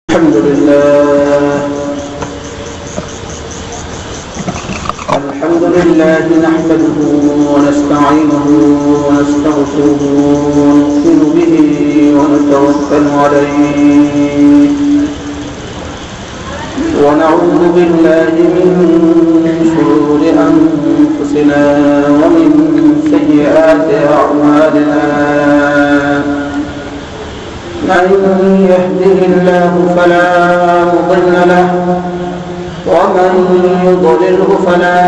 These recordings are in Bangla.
الحمد لله نحمده ونستعينه ونستغفره ونؤمن به ونتوكل عليه ونعوذ بالله من شرور أنفسنا ومن سيئات أعمالنا. من يهده الله فلا مضل له ومن يضلله فلا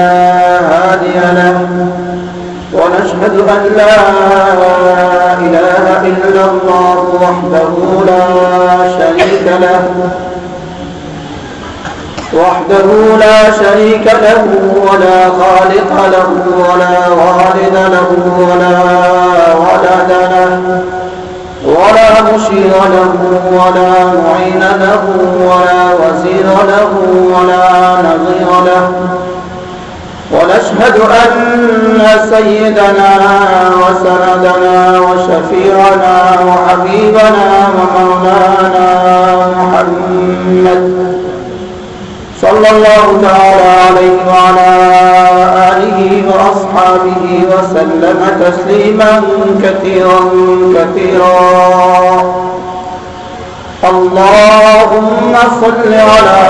هادي له، ونشهد أن لا إله إلا الله وحده لا شريك له ولا خالق له ولا والد له ولا ولد له ولا مشير له ولا معين له ولا وزير له ولا نظير له، ونشهد أن سيدنا وسندنا وشفيعنا وحبيبنا ومولانا محمد صلى الله تعالى عليه وعلى آله وأصحابه وسلم تسليما كثيرا اللهم صل على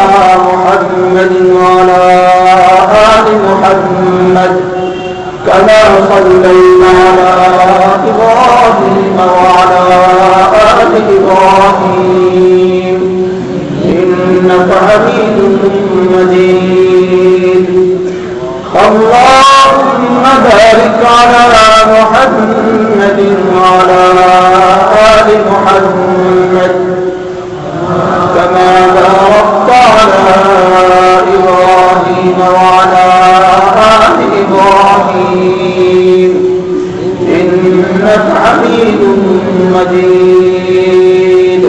محمد وعلى آل محمد كما صلينا على إبراهيم وعلى آل إبراهيم إنك حميد مجيد. اللهم بارك على محمد وعلى آل محمد كما باركت على إبراهيم وعلى آل إبراهيم إنك حميد مجيد.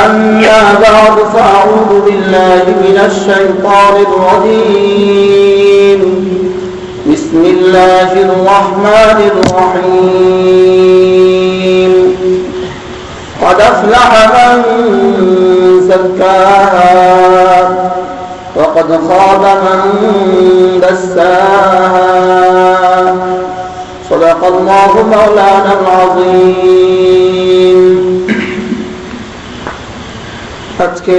أما بعد فأعوذ بالله من الشيطان الرجيم. بسم الله الرحمن الرحيم. قد أفلح من زكاها وقد خاب من دساها. صدق الله مولانا العظيم. আজকে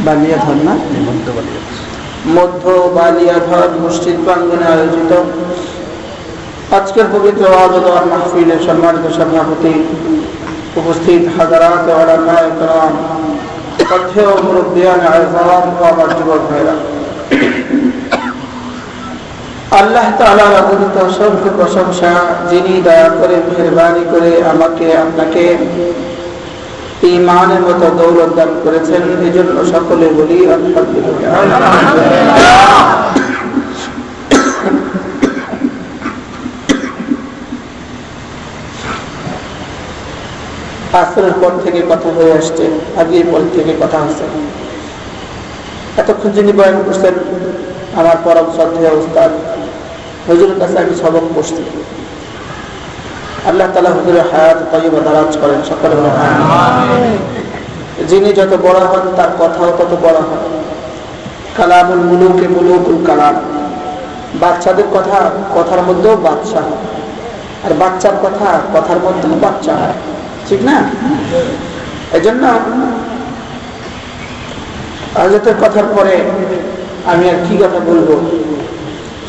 বালিয়াধর না মধ্য বালিয়াধর মসজিদ প্রাঙ্গণে আয়োজিত আজকের পবিত্র আযাদ মাহফিলের সম্মানিত সভাপতি, উপস্থিত হাজারাত উলামায়ে কেরাম, শ্রদ্ধেয় মুরব্বিয়ান আযম ও আমার যুবক ভাইরা, আল্লাহ তাআলার অগণিত অসংখ্য প্রশংসা, যিনি দয়া করে মেহেরবানি করে আমাকে আপনাকে ঈমানের মতো দৌলত দান করেছেন, এজন্য সকলে বলি আলহামদুলিল্লাহ। আসরের পর থেকে কথা হয়ে আসছে, আগের পর থেকে কথা হচ্ছে। এতক্ষণ যিনি বয়ান করছেন আমার পরম শ্রদ্ধেয় উস্তাদ, হুজুরের কাছে আমি সবক পড়ছি। আল্লাহ তাআলা হুজুরের হায়াত তাইয়্যিবা দারাজ করেন, সকলে বলেন আমিন। যিনি যত বড় হন তার কথাও তত বড় হয়। কালামুল মুলুকে মুলুকুল কালাম। বাচ্চাদের কথা কথার মধ্যেও বাদশা হয়, আর বাচ্চার কথা কথার মধ্যেও বাচ্চা হয়, ঠিক না? এজন্য হযরতের কথার পরে আমি আর কি কথা বলবো।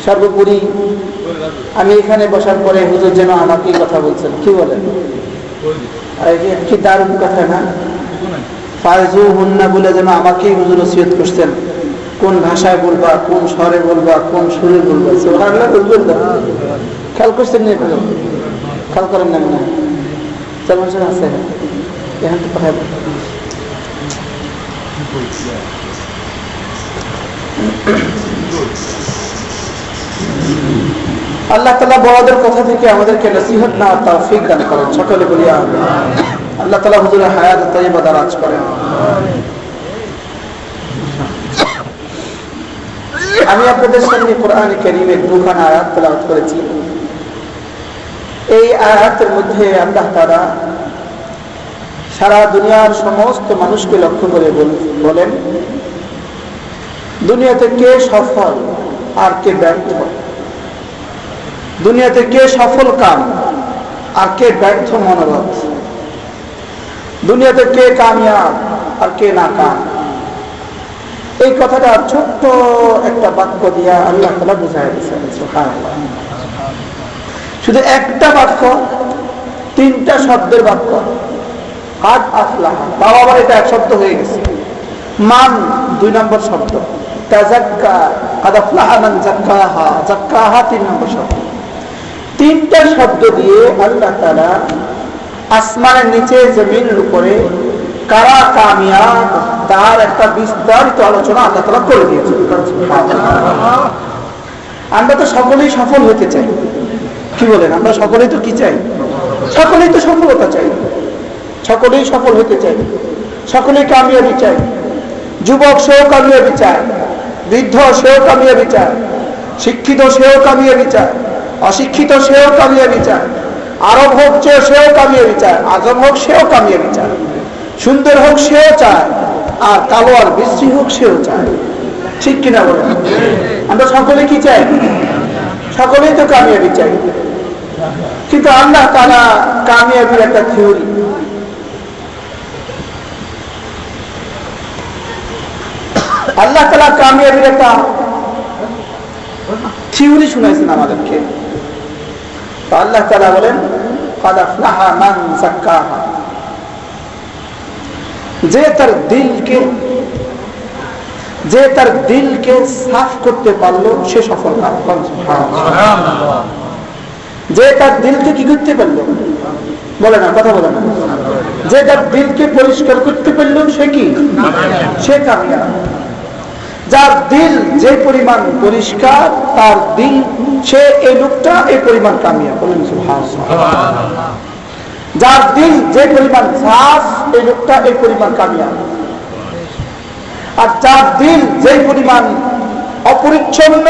সর্বোপরি আমি এখানে বসার পরে হুজুর যেন আমাকেই কথা বলছেন, কি বলেন? কি দারুণ কথা না? ফায়জু হুন্না বলে যেন আমাকেই হুজুর ওসিয়ত করছেন, কোন ভাষায় বলবা, কোন স্বরে বলবা, কোন সুরে বলবা। সুবহানাল্লাহ, বুঝবেন না? খেয়াল করছেন না? খেয়াল করেন না? মনে যেমন আছে এখান তো কথা আল্লাহ তাআলা বড়দের কথা থেকে আমাদেরকে নসিহত না তৌফিক দান করেন, সকলে বলি আমিন। আল্লাহ তাআলা হুজুরের হায়াত তাইয়্যিবা দারাজ করেন। আমি আপনাদের সামনে কোরআন কারীমের দুখানা আয়াত তেলাওয়াত করেছি। এই আয়াতের মধ্যে আল্লাহ তাআলা সারা দুনিয়ার সমস্ত মানুষকে লক্ষ্য করে বলেন, দুনিয়াতে কে সফল আর কে ব্যর্থ? দুনিয়াতে কে সফল কাম আর কে ব্যর্থ মনোরথ? দুনিয়াতে কে কামিয়াব আর কে নাকাম? এই কথাটা ছোট্ট একটা বাক্য দিয়া আল্লাহ তাআলা বুঝায় দিয়েছেন। সুবহানাল্লাহ। শুধু একটা বাক্য, তিনটা শব্দের বাক্য। কাদ আফলাহা, তাও আবার এটা এক শব্দ হয়ে গেছে। মান 2 নম্বর শব্দ, তাযাক্কা, কাদ আফলাহা মান যাক্কাহা, যাক্কাহা 3 নম্বর শব্দ। তিনটা শব্দ দিয়ে আল্লাহ তাআলা আসমানের নিচে জমিনের উপরে কারা কামিয়াব তার একটা বিস্তারিত আলোচনা আল্লাহ তাআলা করে দিয়েছেন। আমরা তো সকলেই সফল হতে চাই, কি বলেন? আমরা সকলেই তো কি চাই? সকলেই তো সফলতা চাই, সকলেই সফল হতে চাই, সকলেই কামিয়াবি চাই। যুবক সেও কামিয়াবি চায়, বৃদ্ধ সেও কামিয়াবি চায়, শিক্ষিত সেও কামিয়াবি চায়, অশিক্ষিত সেও কামিয়াবি চায়, আরব হোক সেও কামিয়াবি চায়, আজম হোক সেও কামিয়াবি চায়, সুন্দর হোক সেও চায়, আর কালো আর বিশ্রী হোক সেও চায়। ঠিক কিনা বলেন? আমরা সকলে কি চাই? সকলেই তো কামিয়াবি চাই। কিন্তু আল্লাহ তাআলা কামিয়াবির একটা থিওরি, আল্লাহ তাআলা কামিয়াবির একটা থিওরি শুনাইছেন আমাদেরকে। আল্লাহ তাআলা বলেন, কাদ আফলাহা মান যাক্কাহা, যে তার দিলকে সাফ করতে পারলো সে সফল কাম। যে তার দিলকে কি করতে পারলো? বলে না, কথা বলে না। যে তার দিলকে পরিষ্কার করতে পারলো সে কি? সে কামিয়াব। যার দিল যে পরিমাণ পরিষ্কার, তার দিল সে এই লোকটা এই পরিমাণ কামিয়াব। বলেন সুবহানাল্লাহ। যার দিল যে পরিমাণ সাফ, এই লোকটা এই পরিমাণ কামিয়াব। আর যার দিল যে পরিমাণ অপরিচ্ছন্ন,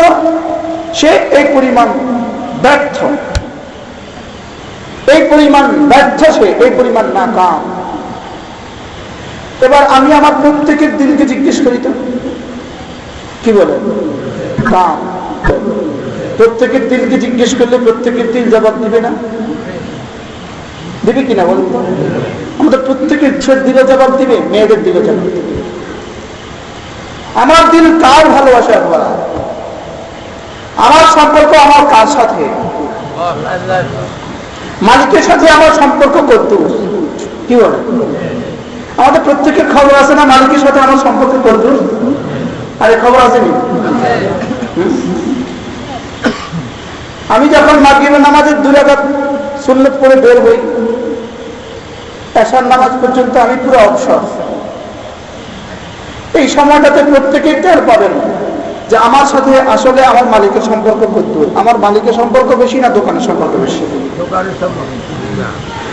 সে এই পরিমাণ ব্যর্থ। এই পরিমাণ ব্যর্থ, সে এই পরিমাণ নাকাম। এবার আমি আমার প্রত্যেকের দিলকে জিজ্ঞেস করি তো, কি বলেন? কাম। প্রত্যেকের দিলকে জিজ্ঞেস করলে প্রত্যেকের দিল জবাব দিবে না? দিবে কিনা বলুন তো? আমাদের প্রত্যেকের দিলে জবাব দিবে, মেয়েদের দিলে জবাব দিবে। আমার দিল কার ভালোবাসায় ভরা? আমার সম্পর্ক আমার কার সাথে? মালিকের সাথে আমার সম্পর্ক কত? কি বলে? আমাদের প্রত্যেকের খবর আছে না মালিকের সাথে আমার সম্পর্ক কত? আরে খবর আছে নি? আমি যখন মাগরিবের নামাজের 2 রাকাত সুন্নাত পড়ে বের হই, এশার নামাজ পর্যন্ত আমি পুরো অবসর। এই সময়টাতে প্রত্যেকেই টের পাবেন যে আমার সাথে আসলে আমার মালিকের সম্পর্ক কত। আমার মালিকের সম্পর্ক বেশি না দোকানের সম্পর্ক বেশি?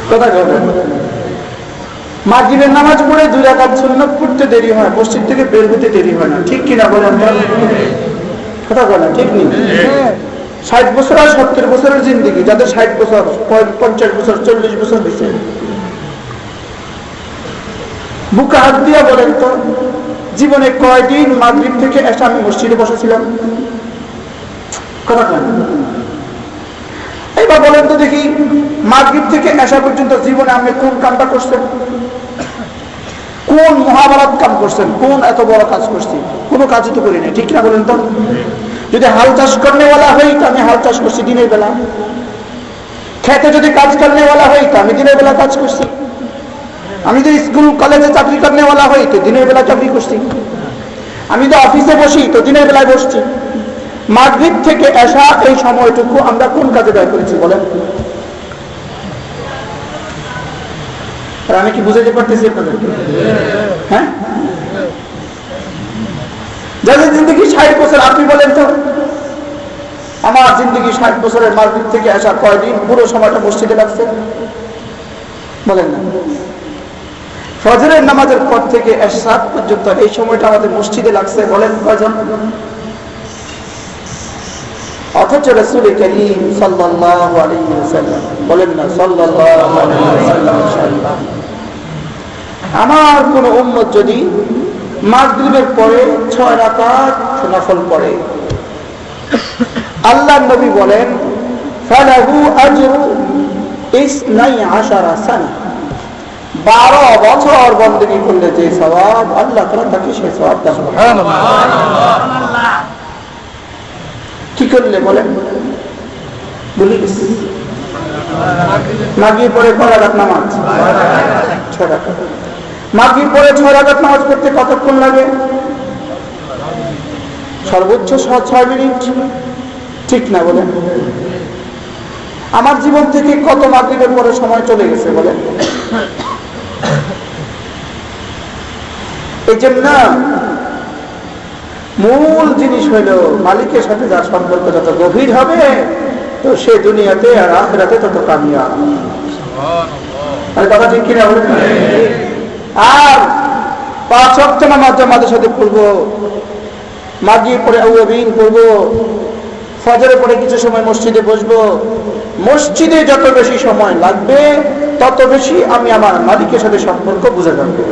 কথা বলেন। মাগরিবের নামাজ পড়ে 2 রাকাত সুন্নাত পড়তে দেরি হয়, মসজিদ থেকে বের হতে দেরি হয় না। ঠিক কিনা বলেন? কথা বলেন, ঠিক নেই? 60 বছর আর 70 বছরের জিন্দেগি, যাদের 60 বছর, 50 বছর, 40 বছর হয়েছে, বুকে হাত দিয়া বলেন তো, জীবনে কয়দিন মাগরিব থেকে এসে আমি মসজিদে বসেছিলাম? কথা বলেন। এবার বলেন তো দেখি, মাগরিব থেকে এসা পর্যন্ত জীবনে আপনি কোন কামটা করছেন? কোন মহাভারত কাম করছেন? কোন এত বড় কাজ করছি? কোনো কাজই তো করি নাই। ঠিক না বলেন তো? যদি হাল চাষ করনেওয়ালা হই তো আমি হাল চাষ করছি দিনের বেলা। খেতে যদি কাজ করনেওয়ালা হই তো আমি দিনের বেলা কাজ করছি। আমি যদি স্কুল কলেজে চাকরি করনেওয়ালা হই তো দিনের বেলা চাকরি করছি। আমি তো অফিসে বসি তো দিনের বেলায় বসছি। মাগরিব থেকে এশা এই সময়টুকু আমরা কোন কাজে ব্যয় করেছি বলেন? আমি কি বুঝাতে পারতেছি আপনাদেরকে? হ্যাঁ, যাদের জিন্দগি 60 বছর, আপনি বলেন তো আমার জিন্দগি 60 বছরের মাগরিব থেকে এশা কয়দিন পুরো সময়টা মসজিদে লাগছে? বলেন না। ফজরের নামাজের পর থেকে এশা পর্যন্ত এই সময়টা আমাদের মসজিদে লাগছে, বলেন কয়জন? অথচ রাসূল করিম সাল্লাল্লাহু আলাইহি ওয়াসাল্লাম, বলেন না সাল্লাল্লাহু আলাইহি ওয়াসাল্লাম, আমার কোন উম্মত যদি মাগরিবের পরে 6 রাকাত নফল পড়ে, আল্লাহর নবী বলেন ফালাহু আজরু 12 সানা, 12 বছর বندگی করলে যে সওয়াব আল্লাহ তাআলা তাকে সেই সওয়াব দান করবেন। সুবহানাল্লাহ। কি করলে বলেন? বলি মাগরিব পরে কয় রাকাত নামাজ? 6 রাকাত। মাগরিব পরে 6 রাকাত নামাজ পড়তে কতক্ষণ লাগে? সর্বোচ্চ 6 মিনিট, ঠিক না বলেন? আমার জীবন থেকে কত মাগরিবের পরে সময় চলে গেছে বলেন? এই জন্য মূল জিনিস হইল মালিকের সাথে যার সম্পর্ক যত গভীর হবে তো সে দুনিয়াতে আর আখিরাতে তত কামিয়াব। কথা ঠিক কিনা বলেন? আর 5 ওয়াক্ত নামাজ জামাতের সাথে পড়বো, মাগরিব পরে আউয়াবিন পড়বো, ফজরের পরে কিছু সময় মসজিদে বসবো। মসজিদে যত বেশি সময় লাগবে তত বেশি আমি আমার মালিকের সাথে সম্পর্ক বুঝে যাবো।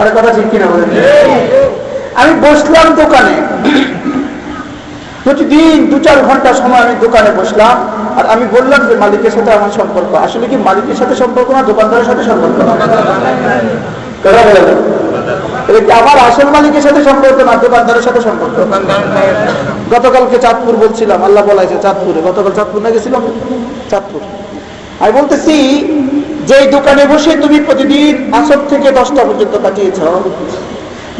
আর কথা ঠিক কিনা বলেন? আমি বসলাম দোকানে, প্রতিদিন 2-4 ঘন্টা সময় আমি দোকানে বসলাম, আর আমি বললাম যে মালিকের সাথে আমার সম্পর্ক। আসলে কি মালিকের সাথে সম্পর্ক না দোকানদারের সাথে সম্পর্ক? আমার আসল মালিকের সাথে সম্পর্ক না দোকানদারের সাথে সম্পর্ক? গতকালকে চাঁদপুর বলছিলাম, আল্লাহ বলাইছে চাঁদপুরে, গতকাল চাঁদপুর না গেছিলাম, চাঁদপুর। আমি বলতেছি যে দোকানে বসে তুমি প্রতিদিন আসর থেকে 10টা পর্যন্ত কাটিয়েছ,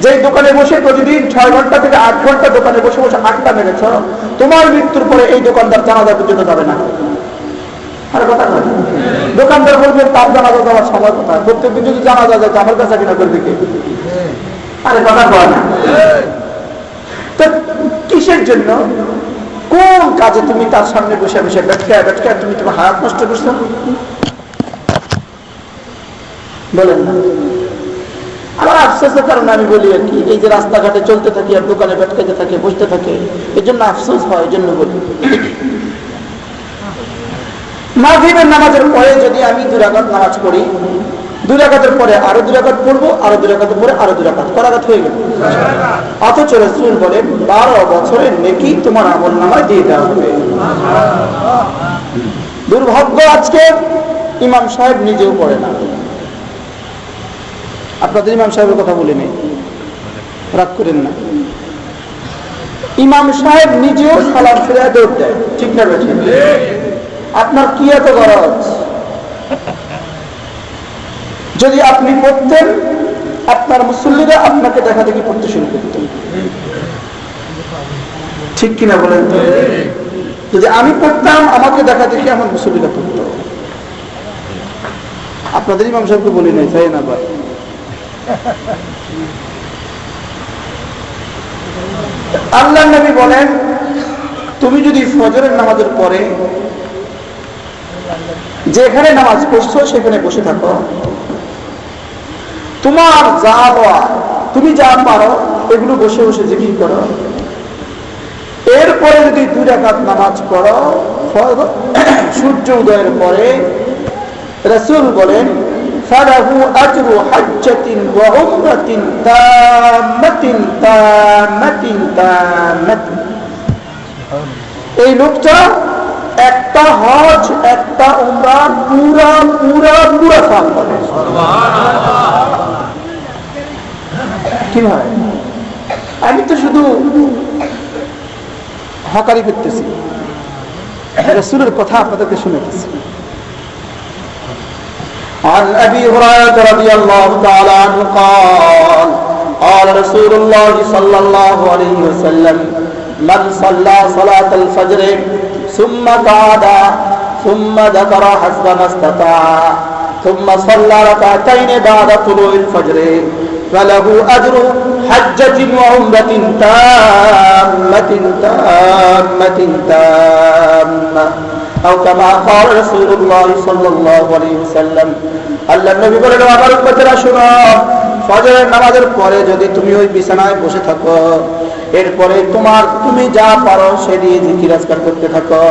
যে দোকানে বসে প্রতিদিন 6 ঘন্টা থেকে 8 ঘন্টা দোকানে বসে বসে আড্ডা মেরেছ, তোমার মৃত্যুর পরে এই দোকানদার জানাজা পর্যন্ত যাবে না। আর কথা কয় দোকানদার বলবেন তার জানাজা যাওয়ার সময় কোথায়? প্রত্যেকদিন যদি জানাজা যায় আমার কাছে কিনা করবে কে? আরে কথা কয় না। তো কিসের জন্য, কোন কাজে তুমি তার সামনে বসে বসে বেটকা তুমি তোমার হায়াত নষ্ট করছো? বলেন না। আমার আফসোসের কারণে আমি বলি আর কি, এই যে রাস্তাঘাটে চলতে থাকি আর দোকানে বেটকাতে থাকে, বসতে থাকে, এই জন্য আফসোস হয়, এই জন্য বলি। মাগরিবের নামাজের পরে যদি আমি 2 রাকাত নামাজ পড়ি, 2 রাকাতের পরে আরো 2 রাকাত পড়বো, আরো 2 রাকাতের পরে আরো 2 রাকাত, কয় রাকাত হয়ে গেল? অথচ রাসূল বলেন 12 বছরের নেকি তোমার আমলনামায় দিয়ে দেওয়া হবে। দুর্ভাগ্য আজকে ইমাম সাহেব নিজেও পড়ে না। আপনাদের ইমাম সাহেবের কথা বলে নেই, রাগ করেন না। ইমাম সাহেব নিজেও সালাম ফিরে দৌড় দেয়, ঠিক না বেঠিক? আপনার কি এত গরজ? যদি আপনি পড়তেন আপনার মুসল্লিরা আপনাকে দেখা দেখি পড়তে শুরু করতেন, ঠিক কিনা বলেন তো? যদি আমি পড়তাম আমাকে দেখা দেখি আমার মুসল্লিরা পড়ত। আপনাদের ইমাম সাহেবকে বলি নাই, তাই না ভাই? আল্লাহর নবী বলেন তুমি যদি ফজরের নামাজের পরে যেখানে নামাজ পড়ছো সেখানে বসে থাকো, তোমার যা বলা তুমি যা পারো এগুলো বসে বসে জিকির করো, এরপরে যদি 2 রাকাত নামাজ পড়ো সূর্য উদয়ের পরে, রাসূল বলেন ফালাহু আজরু হাজ্জাতিন ওয়া উমরাতিন তাম্মাতিন তাম্মাতিন তাম্মাতিন। এই লোকটা একটা হজ একটা উমরা পুরা পুরা পুরা সওয়াব পাবে। সুবহানাল্লাহ। কি হয়? আমি তো শুধু হকারি করতেছি, রাসূলের কথা আপনাদেরকে শুনাইতেছি। عن أبي هريرة رضي الله تعالى عنه قال قال رسول الله صلى الله عليه وسلم من صلى صلاة الفجر ثم قعد ثم ذكر حسب ما استطاع ثم صلى ركعتين بعد طلوع الفجر فله أجر حجة وعمرة تامة تامة تامة أو كما قال رسول الله صلى الله عليه وسلم। আল্লাহর নবী বলেন আমার উম্মতেরা শুনো, ফজরের নামাজের পরে যদি তুমি ওই বিছানায় বসে থাকো, এরপরে তুমি যা পারো সে দিয়ে জিকির আজকার করতে থাকো,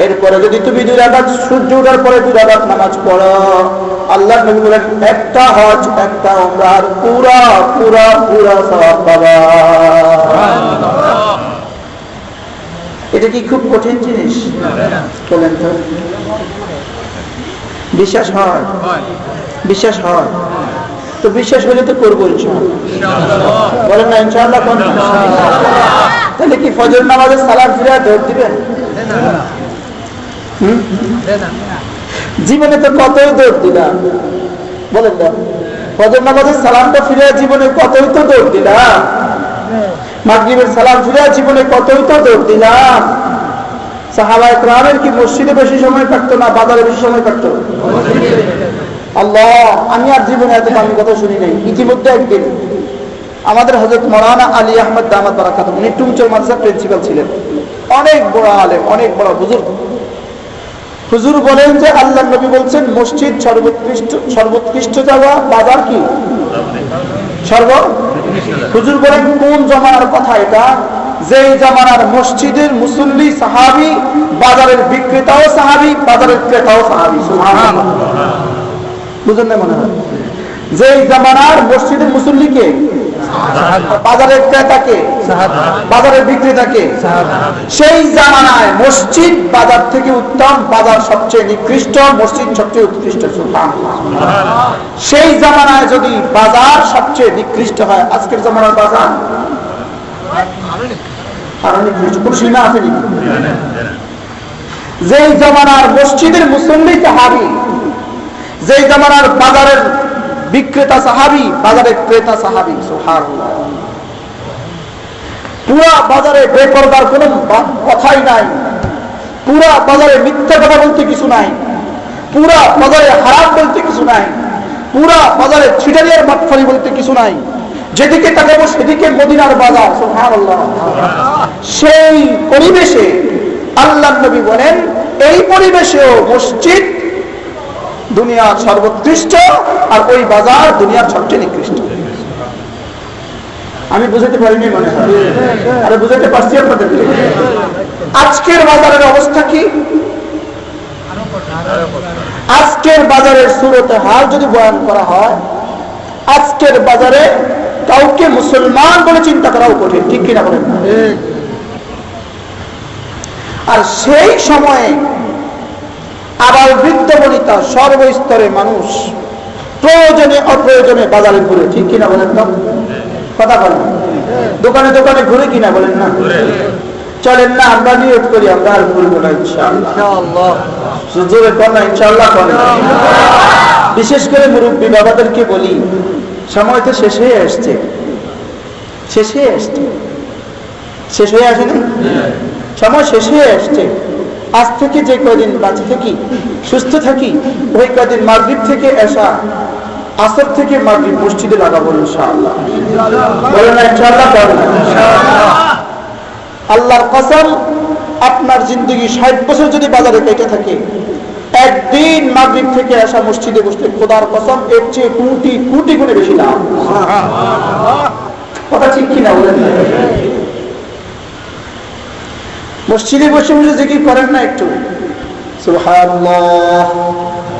এরপরে যদি তুমি 2 রাকাত সূর্য ওঠার পরে 2 রাকাত নামাজ পড়ো, আল্লাহ নবী বলেন একটা হজ একটা উমরার পুরা পুরা পুরা সওয়াব পাবা। এটা কি খুব কঠিন জিনিস বলেন তো? বিশ্বাস হয়? বিশ্বাস হয় তো বিশ্বাস হলে তো করবো ইনশাআল্লাহ। বলেন না ইনশাআল্লাহ? কোন তাহলে কি ফজর নামাজের সালাম ফিরে দৌড় দিবেন? জীবনে তো কতই দৌড় দিলাম, বলেন না? ফজর নামাজের সালামটা ফিরে জীবনে কতই তো দৌড় দিলাম, মাগরিবের সালাম ফিরে জীবনে কতই তো দৌড় দিলাম। সাহাবায়ে কেরামের কি মসজিদে বেশি সময় কাটতো না বাজারে বেশি সময় কাটতো? আল্লাহ, আমি আর জীবনে এত দামি কথা শুনি নাই। ইতিমধ্যে একদিন আমাদের হযরত মাওলানা আলী আহমদ দামাত বারাকাতুহু, উনি টুমচর মাদ্রাসার প্রিন্সিপাল ছিলেন, অনেক বড় আলেম, অনেক বড় বুজুর্গ। হুজুর বলেন যে আল্লাহর নবী বলছেন মসজিদ সর্বোৎকৃষ্ট জায়গা, বাজার কি হুজুর বলেন কোন জামানার কথা এটা? যেই জামানার মসজিদের মুসল্লি সাহাবী, বাজারের বিক্রেতাও সাহাবী, বাজারের ক্রেতাও সাহাবী। সুবহানাল্লাহ, বুঝেন না মনে হয়? যেই জামানার মসজিদের মুসল্লিকে, বাজারের ক্রেতাকে, বাজারের বিক্রেতাকে, সেই জামানায় মসজিদ বাজার থেকে উত্তম, বাজার সবচেয়ে নিকৃষ্ট, মসজিদ সবচেয়ে উৎকৃষ্ট। সুবহানাল্লাহ, সেই জামানায় যদি বাজার সবচেয়ে নিকৃষ্ট হয়, আজকের জামানার বাজার আরো নিকৃষ্ট, কোন সীমা আছে নাকি? যেই জামানার মসজিদের মুসল্লি সাহাবী, যেই জামানার বাজারের বিক্রেতা সাহাবী, বাজারের ক্রেতা সাহাবী। সুবহানাল্লাহ, পুরা বাজারে বেপরদার কোনো কথাই নাই, পুরা বাজারে মিথ্যা কথা বলতে কিছু নাই, পুরা বাজারে হারাম বলতে কিছু নাই, পুরা বাজারে ছিটারিয়ার মাতফারি বলতে কিছু নাই। যেদিকে তাকাবো সেদিকে মদিনার বাজার। সুবহানাল্লাহ, সেই পরিবেশে আল্লাহর নবী বলেন এই পরিবেশেও মসজিদ দুনিয়ার সর্বোৎকৃষ্ট আর ওই বাজার দুনিয়ার সবচেয়ে নিকৃষ্ট। আমি বুঝাতে পারিনি মনে হয়, আরে বুঝাতে পারছি আপনাদের? আজকের বাজারের অবস্থা কি? আজকের বাজারের সুরতে হাল যদি বয়ান করা হয়, আজকের বাজারে কাউকে মুসলমান বলে চিন্তা করাও কঠিন, ঠিক কিনা বলেন? আর সেই সময়ে আবার বৃদ্ধ বনিতা সর্বস্তরে মানুষ প্রয়োজনে অপ্রয়োজনে বাজারে ঘুরে, ঠিক কিনা বলেন? তো কথা বলেন, দোকানে দোকানে ঘুরে কিনা বলেন না? চলেন না আমরা নিয়ত করি আমরা আর ঘুরবো না ইনশাআল্লাহ। জোরে কর না ইনশাআল্লাহ করেন। বিশেষ করে মুরব্বী বাবাদেরকে বলি, সময় তো শেষ হয়ে আসছে, শেষ হয়ে আসছে, শেষ হয়ে আসে না? সময় শেষ হয়ে আসছে। আজ থেকে যে কয়দিন বাঁচে থাকি, সুস্থ থাকি, ওই কয়দিন মাগরিব থেকে এশা, আসর থেকে মাগরিব মসজিদে লাগাবো ইনশাআল্লাহ। বলেন না ইনশাআল্লাহ? বলেন আল্লাহর কসম, আপনার জিন্দগি 60 বছর যদি বাজারে কেটে থাকে, একদিন মাগরিব থেকে আসা মসজিদে বসতে খোদার কসম এর চেয়ে কোটি কোটি গুণে বেশি লাভ। কথা ঠিক কিনা বলেন? মসজিদে বসে বসে জিকির করেন না একটু? সুবহানাল্লাহ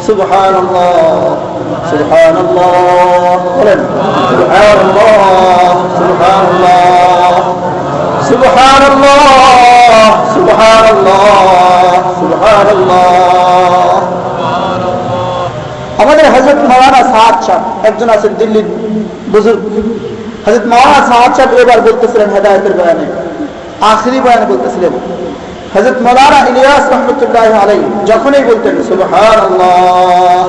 সুবহানাল্লাহ সুবহানাল্লাহ বলেন, সুবহানাল্লাহ সুবহানাল্লাহ সুবহানাল্লাহ সুবহানাল্লাহ সুবহানাল্লাহ। আমাদের হযরত মাওলানা সাদ সাহেব একজন আছেন দিল্লির বুজুর্গ, হযরত মাওলানা সাদ সাহেব এবার বলতেছিলেন হেদায়েতের বয়ানে, আখেরি বয়ানে বলতেছিলেন, হযরত মাওলানা ইলিয়াস রাহমাতুল্লাহ আলাইহি যখনই বলতেন সুবহানাল্লাহ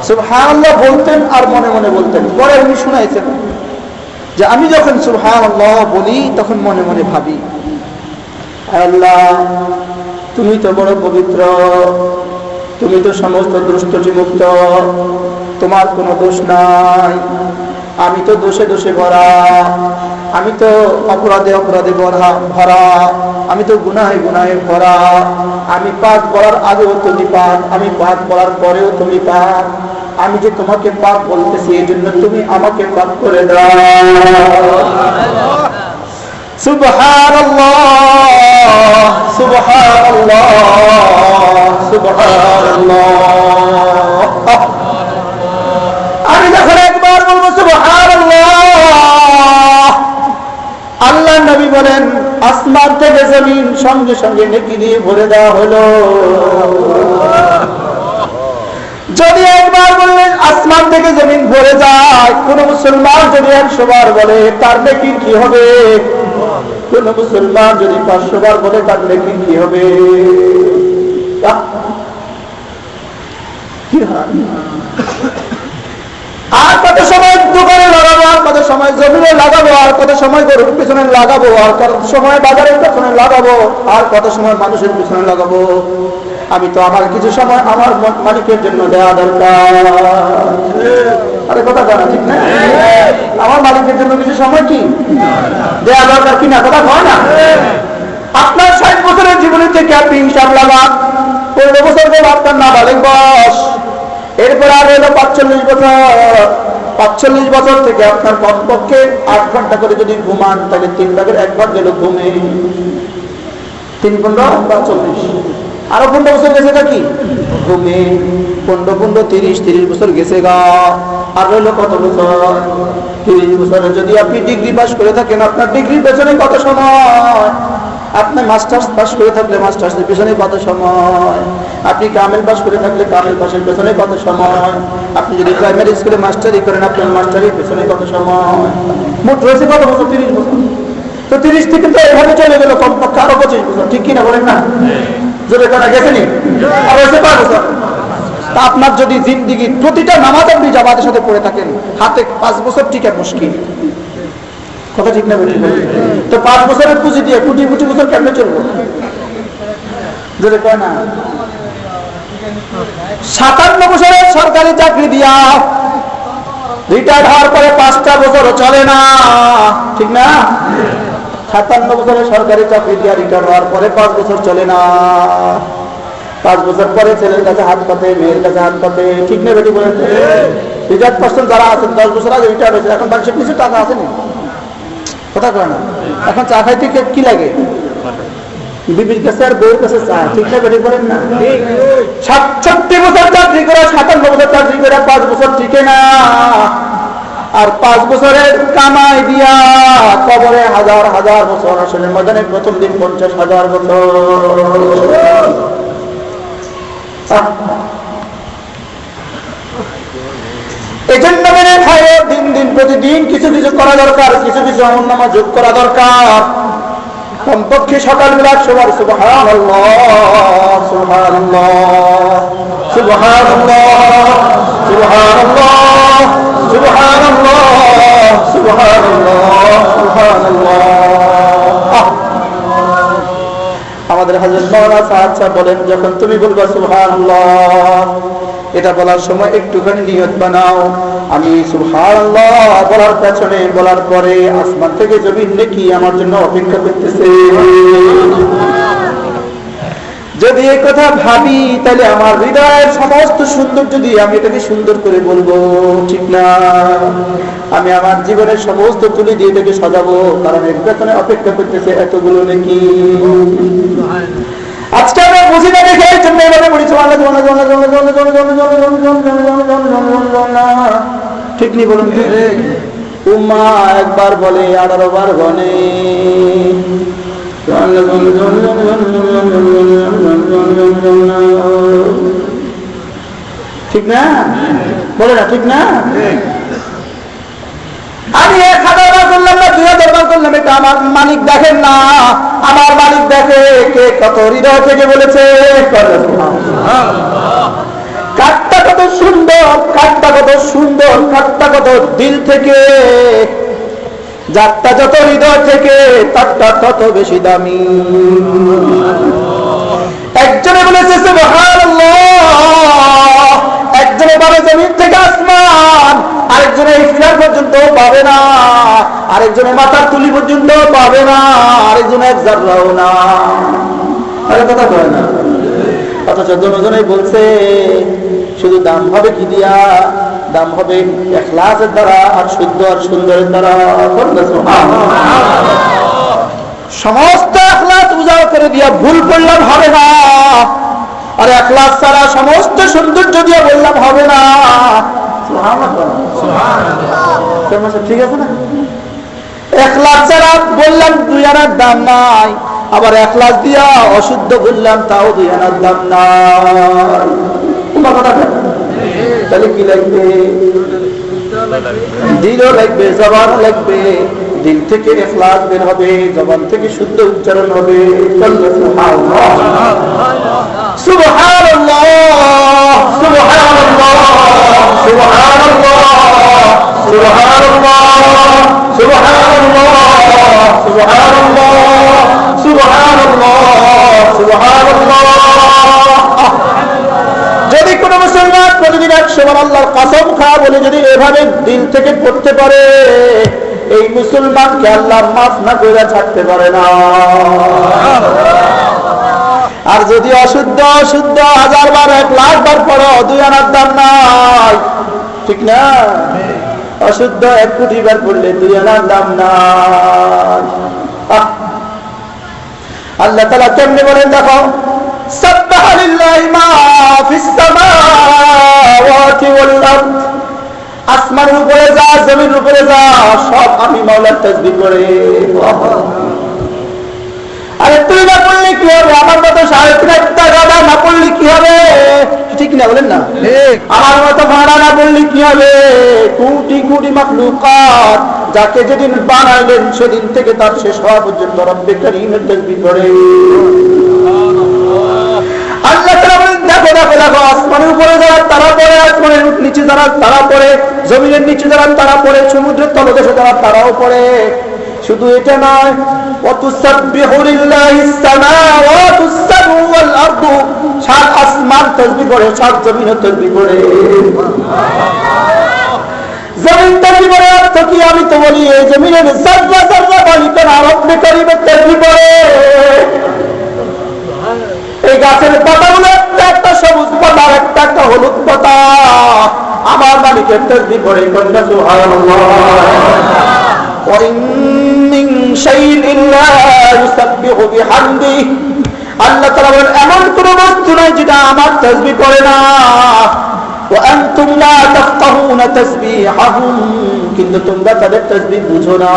সুবহানাল্লাহ বলতেন আর মনে মনে বলতেন। পরে উনি শুনাইছেন যে আমি যখন সুবহানাল্লাহ বলি তখন মনে মনে ভাবি, আল্লাহ তুমি তো বড় পবিত্র, তুমি তো সমস্ত দুষ্টটি মুক্ত, তোমার কোনো দোষ নাই, আমি তো দোষে দোষে ভরা, আমি তো অপরাধে অপরাধে ভরা, আমি তো গুনাহে গুনাহে ভরা, আমি পাক বলার আগেও তুমি পাক, আমি পাক বলার পরেও তুমি পাক, আমি যে তোমাকে পাক বলতেছি এই জন্য তুমি আমাকে পাক করে দাও। সুবহানাল্লাহ সুবহানাল্লাহ সুবহানাল্লাহ। আসমান থেকে জমিন সঙ্গে সঙ্গে নেকি দিয়ে ভরে দেওয়া হলো। যদি একবার বললে আসমান থেকে জমিন ভরে যায়, কোন মুসলমান যদি 100 বার বলে তার নেকির কি হবে? কোন মুসলমান যদি 500 বার বলে তার নেকির কি হবে? আর কত সময় দোকানে লাগাবো, আর কত সময় জমিনে লাগাবো, আর কত সময় গরুর পিছনে লাগাবো, আর কত সময় বাজারের পিছনে লাগাবো, আর কত সময় মানুষের পিছনে লাগাবো। আমি তো আমার কিছু সময় আমার মালিকের জন্য দেওয়া দরকার। আরে কথা বলা ঠিক না? আমার মালিকের জন্য কিছু সময় কি দেওয়া দরকার কিনা? কথা হয় না? আপনার 60 বছরের জীবনের থেকে আপনি হিসাব লাগান, 15 বছর পর আপনার নাবালিগ বয়স, এরপর আর হলো 45 বছর। 45 বছর থেকে আপনার কমপক্ষে 8 ঘন্টা করে যদি ঘুমান, তাহলে 3 ভাগের 1 ভাগ গেল ঘুমে। 3 15 40, আরো 15 বছর গেছে নাকি ঘুমে। 15 30 বছর গেছে গা। আর রইল কত বছর? 30 বছরে যদি আপনি ডিগ্রি পাস করে থাকেন, আপনার ডিগ্রির পেছনে কত সময়? আপনি মাস্টার্স পাস করে থাকলে মাস্টার্সের পেছনে কত সময়? আপনি কামেল পাস করে থাকলে কামেল পাসের পেছনে কত সময়? আপনি যদি প্রাইমারি স্কুলে মাস্টারি করেন, আপনার মাস্টারির পেছনে কত সময়? মোট রয়েছে কত বছর? 30 বছর। তো 30 থেকে তো এভাবে চলে গেল কমপক্ষে আরো 25 বছর। ঠিক কিনা বলেন না? জোরে করা গেছে নি? আর হয়েছে 5 বছর। তা আপনার যদি জিন্দিগি প্রতিটা নামাজ আপনি জামাতের সাথে পড়ে থাকেন, হাতে 5 বছর টিকা মুশকিল। কথা ঠিক না? তো 5 বছরের পুঁজি দিয়ে কোটি কোটি বছর কেমনে চলবো? যদি কয় না 57 বছরের সরকারি চাকরি দিয়া রিটায়ার্ড হওয়ার পরে 5টা বছরও চলে না, ঠিক না? 57 বছরের সরকারি চাকরি দিয়া রিটায়ার্ড হওয়ার পরে 5 বছর চলে না। 5 বছর পরে ছেলের কাছে হাত পাতে, মেয়ের কাছে হাত পাতে, ঠিক না বেটি বলেন? রিটায়ার্ড পার্সন যারা আছেন 10 বছর আগে রিটায়ার্ড হয়েছে, এখন বাংলাদেশের কিছু টাকা আসেনি। কথা কয় না? এখন চা খাইতে কি লাগে? বিবির কাছে আর বউয়ের কাছে চা, ঠিক না বেটি বলেন না? 66 বছর চাকরি করে, 57 বছর চাকরি করে 5 বছর টিকে না। আর 5 বছরের কামাই দিয়া কবরে হাজার হাজার বছর, আসলে ময়দানে প্রথম দিন 50,000 বছর। এই জন্য মেনে ভাই দিন দিন প্রতিদিন কিছু কিছু করা দরকার, কিছু কিছু আমলনামা যোগ করা দরকার। কমপক্ষে সকালবেলা সবার সুবহানাল্লাহ সুবহানাল্লাহ সুবহানাল্লাহ সুবহানাল্লাহ সুবহানাল্লাহ সুবহানাল্লাহ সুবহানাল্লাহ। আমাদের হযরত মাওলানা সাহেব বলেন, যখন তুমি বলবা সুবহানাল্লাহ, এটা বলার সময় একটুখানি নিয়ত বানাও, আমি সুবহানাল্লাহ বলার পেছনে বলার পরে আসমান থেকে জমিন নেকি আমার জন্য অপেক্ষা করতেছে। যদি এই কথা ভাবি, তাহলে আমার হৃদয়ের সমস্ত সৌন্দর্য দিয়ে আমি এটাকে সুন্দর করে বলবো, ঠিক না? আমি আমার জীবনের সমস্ত তুলি দিয়ে এটাকে সাজাবো, কারণ এর পেছনে অপেক্ষা করতেছে এতগুলো নেকি। আজকে আমরা বুঝি না দেখে এই জন্য এভাবে বলি ঠিক নি? বলুন উম্মা একবার বলে 18 বার গনে, ঠিক না? বলে না ঠিক না? আমি 1000 বার করলাম না 2000 বার করলাম, এটা আমার মালিক দেখেন না, আমার মালিক দেখে কে কত হৃদয় থেকে বলেছে। কাটটা কত সুন্দর, কাটটা কত সুন্দর, কাটটা কত দিল থেকে, যাত্রা যত হৃদয় থেকে তারটা তত বেশি দামি। একজনে বলেছে সুবহানাল্লাহ, একজনে বলে জমিন থেকে আসমান, আরেকজনে ইফতার পর্যন্ত পাবে না, আরেকজনে মাথার তুলি পর্যন্ত পাবে না, আরেকজনে এক জাররাও না। আরে কথা কয় না? অথচ দুজনেই বলছে শুধু দাম হবে কি দিয়া? দাম হবে ইখলাসের দ্বারা আর শুদ্ধ আর সুন্দরের দ্বারা। সমস্ত ইখলাস উজাড় করে দিয়া ভুল করলাম হবে না, আর ইখলাস ছাড়া সমস্ত সৌন্দর্য দিয়ে বললাম হবে না। সুবহানাল্লাহ, ঠিক আছে না? 1 লাখ ছাড়া বললাম 2 আনার দাম নাই, আবার 1 লাখ দিয়া অশুদ্ধ বললাম তাও 2 আনার দাম নাই। তাহলে কি লাগবে? দিলও লাগবে, জবানও লাগবে। দিল থেকে ইখলাস বের হবে, জবান থেকে শুদ্ধ উচ্চারণ হবে। সুবহানাল্লাহ সুবহানাল্লাহ সুবহানাল্লাহ সুবহানাল্লাহ সুবহানাল্লাহ সুবহানাল্লাহ সুবহানাল্লাহ সুবহানাল্লাহ। যদি কোন মুসলমান প্রতিদিন 100 বার আল্লাহর কসম খা বলে যদি এভাবে দিল থেকে পড়তে পারে, এই মুসলমানকে আল্লাহ মাফ না করে ছাড়তে পারে না। আর যদি অশুদ্ধ অশুদ্ধ 1000 বার 1 লাখ বার পড়ো, 2 আনার দাম নাই, ঠিক না? অশুদ্ধ 1 কোটি বার পড়লে 2 আনার দাম নাই। আল্লাহ তাআলা কেমনে বলেন দেখো, সাব্বাহা লিল্লাহি মা ফিস সামাওয়াতি ওয়াল আরদ, আসমানের উপরে যা জমিনের উপরে যা সব আমি মাওলার তাসবিহ করে। আরে তুই না পড়লে কি হবে? আমার মতো 3.5 গাদা না পড়লে কি হবে? ঠিক না বলেন না? আমার মতো ভাড়া না পড়লে কি হবে? কোটি কোটি মাখলুকাত যাকে যেদিন বানাইলেন সেদিন থেকে তার শেষ হওয়া পর্যন্ত রব্বে কারীমের তাসবিহ করে। আল্লাহ তাআলা বলেন দেখো দেখো দেখো, আসমানের উপরে যারা তারা পড়ে, আসমানের নিচে যারা তারা পড়ে, জমিনের নিচে যারা তারা পড়ে, সমুদ্রের তলদেশে যারা তারাও পড়ে। শুধু এটা নয়, ওয়াতুসাব্বিহু লিল্লাহিস সামাওয়াতুস সাবউ ওয়াল আরদু, 7 আসমান তাসবিহ করে, 7 জমিনও তাসবিহ করে। জমিন তাসবিহ করে অর্থ কি? আমি তো বলি এই জমিনের যারা যারা মালিকানা রব্বে কারীমের তাসবিহ করে। এই গাছের পাতাগুলো একটা একটা সবুজ পাতা, একটা একটা হলুদ পাতা, আমার মালিকের তাসবিহ করে। কন্যা সুবহানাল্লাহ। ওয়া ইন মিন শাইইন ইল্লা ইউসাব্বিহু বিহামদিহি, আল্লাহ তাআলা বলেন এমন কোন বস্তু নাই যেটা আমার তাসবিহ করে না। ওয়া আনতুম লা তাফকাহুনা তাসবিহাহুম, কিন্তু তোমরা তাদের তাসবিহ বুঝো না।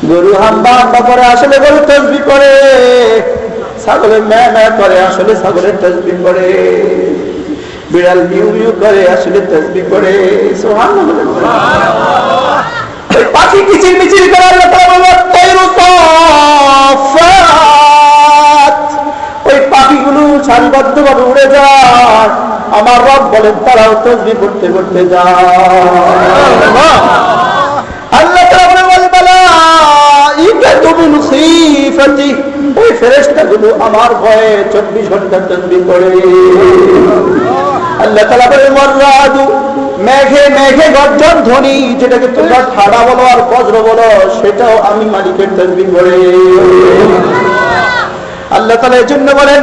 গরু হাম্বা হাম্বা করে, আসলে গরু তাসবিহ করে। ছাগলে ম্যা ম্যা করে, আসলে ছাগলের তাসবিহ করে। বিড়াল মিউ মিউ করে, আসলে তাসবিহ করে। সুবহানাল্লাহ। পাখি কিচির মিচির করে, আল্লাহ তাআলা বলেন তায়রু সাফাত, ওই পাখিগুলো সারিবদ্ধভাবে উড়ে যায়। আমার রব বলেন তারাও তাসবিহ করতে করতে যায়। আল্লাহ তাআলা বলেন ওয়াল মালাইকাতু মিন খিফাতি, ওই ফেরেশতাগুলো আমার ভয়ে 24 ঘন্টা তাসবিহ করে। আল্লাহ তাআলা বলেন ওয়ারাদু, মেঘে মেঘে গর্জন ধ্বনি, যেটাকে তোমরা ঠাডা বলো আর বজ্র বলো, সেটাও আমি মালিকের তাসবিহ করে। আল্লাহ তাআলা এই জন্য বলেন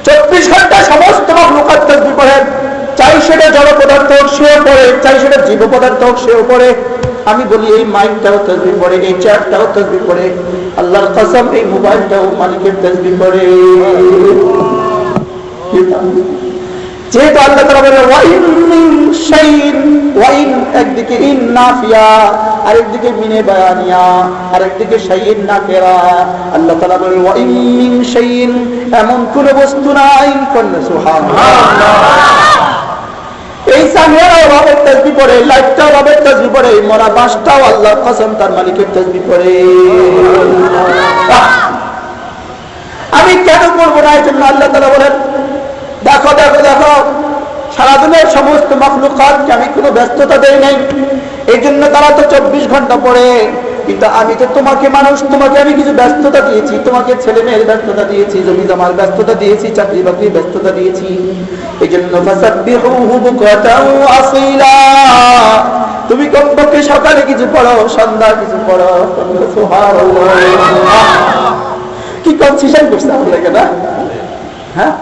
24 ঘন্টা সমস্ত মাখলুকাত তাসবিহ করেন। চাই সেটা জড় পদার্থ সেও পড়ে, চাই সেটা জীব পদার্থ সেও পড়ে। আমি বলি এই মাইকটাও তাসবিহ করে, এই চেয়ারটাও তাসবিহ করে। আল্লাহর কসম এই মোবাইলটাও মালিকের তাসবিহ করে। যেহেতু আল্লাহ তাআলা বলেন ওয়াইন মিন শাইইন, ওয়াইন একদিকে ইন নাফিয়া, আরেকদিকে মিনে বায়ানিয়া, আরেকদিকে শাইইন নাকেরা। আল্লাহ তাআলা বলেন ওয়াইন মিন শাইইন, এমন কোন বস্তু নাই। কন্যা সুবহানাল্লাহ। এই সামিয়ারাও রবের তাসবিহ পড়ে, লাইটটাও রবের তাসবিহ পড়ে, মরা বাঁশটাও আল্লাহর কসম তার মালিকের তাসবিহ পড়ে। আমি কেন করবো না? এই জন্য আল্লাহ তাআলা বলেন দেখো দেখো দেখো, সারা দুনিয়ার সমস্ত মাখলুকাতকে আমি কোনো ব্যস্ততা দেই নাই। এই জন্য তারা তো 24 ঘন্টা পড়ে, কিন্তু আমি তো তোমাকে মানুষ, তোমাকে আমি কিছু ব্যস্ততা দিয়েছি। তোমাকে ছেলে মেয়ের ব্যস্ততা দিয়েছি, জমি জমার ব্যস্ততা দিয়েছি, চাকরি বাকরির ব্যস্ততা দিয়েছি। এই জন্য ফাসাব্বিহুহু বুকরাতাও আসীলা, তুমি কমপক্ষে সকালে কিছু পড়ো, সন্ধ্যা কিছু পড়ো। সুবহানাল্লাহ। কি কনসিশন করছে আমার লাগে না? হ্যাঁ,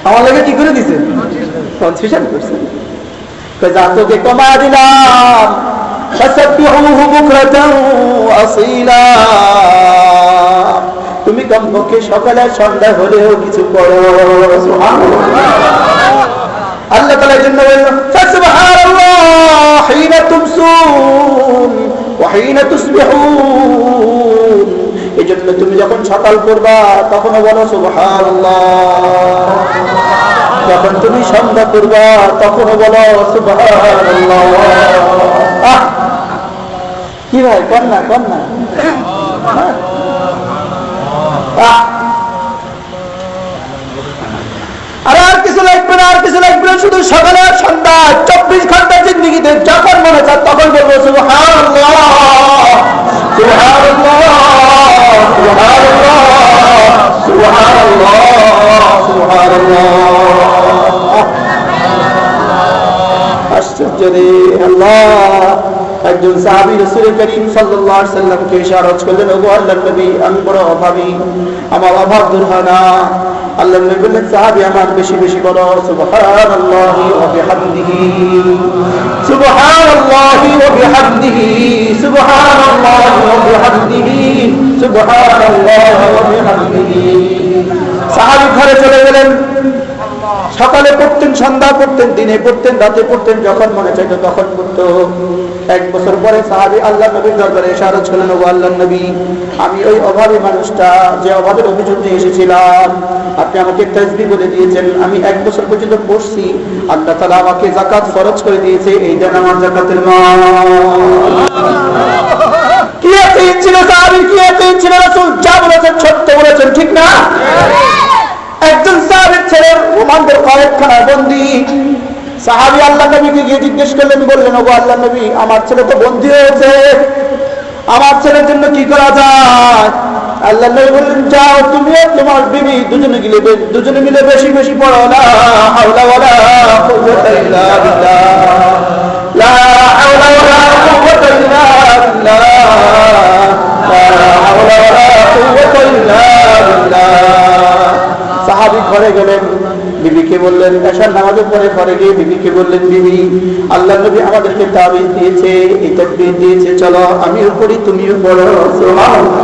আমার লাগে কি করে দিছে? কনসিশন করছে। যা তোকে কমা দিলাম, ফাসাব্বিহুহু বুকরাতাও আসীলা, তুমি কমপক্ষে সকালে সন্ধ্যা হলেও কিছু পড়ো। সুবহানাল্লাহ। আল্লাহ তাআলা এর জন্য বলেন সুবহানাল্লাহ حين تمسون وحين تصبحون এজন্য তুমি যখন সকাল করবা তখন বলো সুবহানাল্লাহ, যখন তুমি সন্ধ্যা করবা তখন বলো সুবহানাল্লাহ। কি ভাই কর না আর কিছু লাগবে না, আর কিছু লাগবে না, শুধু সকালে আর সন্ধ্যা 24 ঘন্টা জিন্দেগিতে যখন মনে চায় তখন বলবো সুবহানাল্লাহ সুবহানাল্লাহ সুবহানাল্লাহ সুবহানাল্লাহ সুবহানাল্লাহ। আশ্চর্য রে আল্লাহ! একজন সাহাবী রাসূল করিম সাল্লাল্লাহু আলাইহি সাল্লামকে ইশারা করলেন, ওগো আল্লাহর নবী, আমি বড় অভাবী, আমার অভাব দূর হয় না। আল্লাহর নবী বললেন, সাহাবী আমার বেশি বেশি বলো সুবহানাল্লাহি ওয়া বিহামদিহি সুবহানাল্লাহি ওয়া বিহামদিহি সুবহানাল্লাহি ওয়া বিহামদিহি সুবহানাল্লাহি ওয়া বিহামদিহি। সাহাবী ঘরে চলে গেলেন। সকালে পড়তেন, সন্ধ্যা পড়তেন, দিনে পড়তেন, রাতে পড়তেন, যখন মনে চাইতো তখন পড়তো। 1 বছর পরে সাহাবী আল্লাহ নবীর দরবারে এসে আরজ করলেন, ও আল্লাহর নবী, আমি ওই অভাবী মানুষটা যে অভাবের অভিযোগ নিয়ে এসেছিলাম, আপনি আমাকে তাসবিহ বলে দিয়েছেন, আমি 1 বছর পর্যন্ত পড়ছি, আল্লাহ তাআলা আমাকে যাকাত ফরজ করে দিয়েছে, এই দেন আমার যাকাতের মাল। কি ইয়াকিন ছিল সাহাবীর, কি ইয়াকিন ছিল, রাসূল যা বলেছেন সত্য বলেছেন, ঠিক না? একজন সাহাবীর ছেলের রোমানদের কয়েকখানায় বন্দী। সাহাবী আল্লাহ নবীকে গিয়ে জিজ্ঞেস করলেন, বললেন, ওগো আল্লাহ নবী, আমার ছেলে তো বন্দী হয়েছে, আমার ছেলের জন্য কি করা যায়? আল্লাহ নবী বললেন, যাও তুমি আর তোমার বিবি দুজনে মিলে বেশি বেশি পড়ো, লা হাওলা ওয়ালা কুওয়াতা ইল্লা বিল্লাহ, লা হাওলা ওয়ালা কুওয়াতা ইল্লা বিল্লাহ, লা হাওলা ওয়ালা কুওয়াতা ইল্লা বিল্লাহ। সাহাবী ঘরে গেলেন, বিবিকে বললেন, এশার নামাজের পরে ঘরে গিয়ে বিবিকে বললেন, বিবি, আল্লাহ নবী আমাদেরকে তাবিজ দিয়েছে, এই তাকবীর দিয়েছে, চলো আমিও পড়ি তুমিও পড়ো। সুবহানাল্লাহ।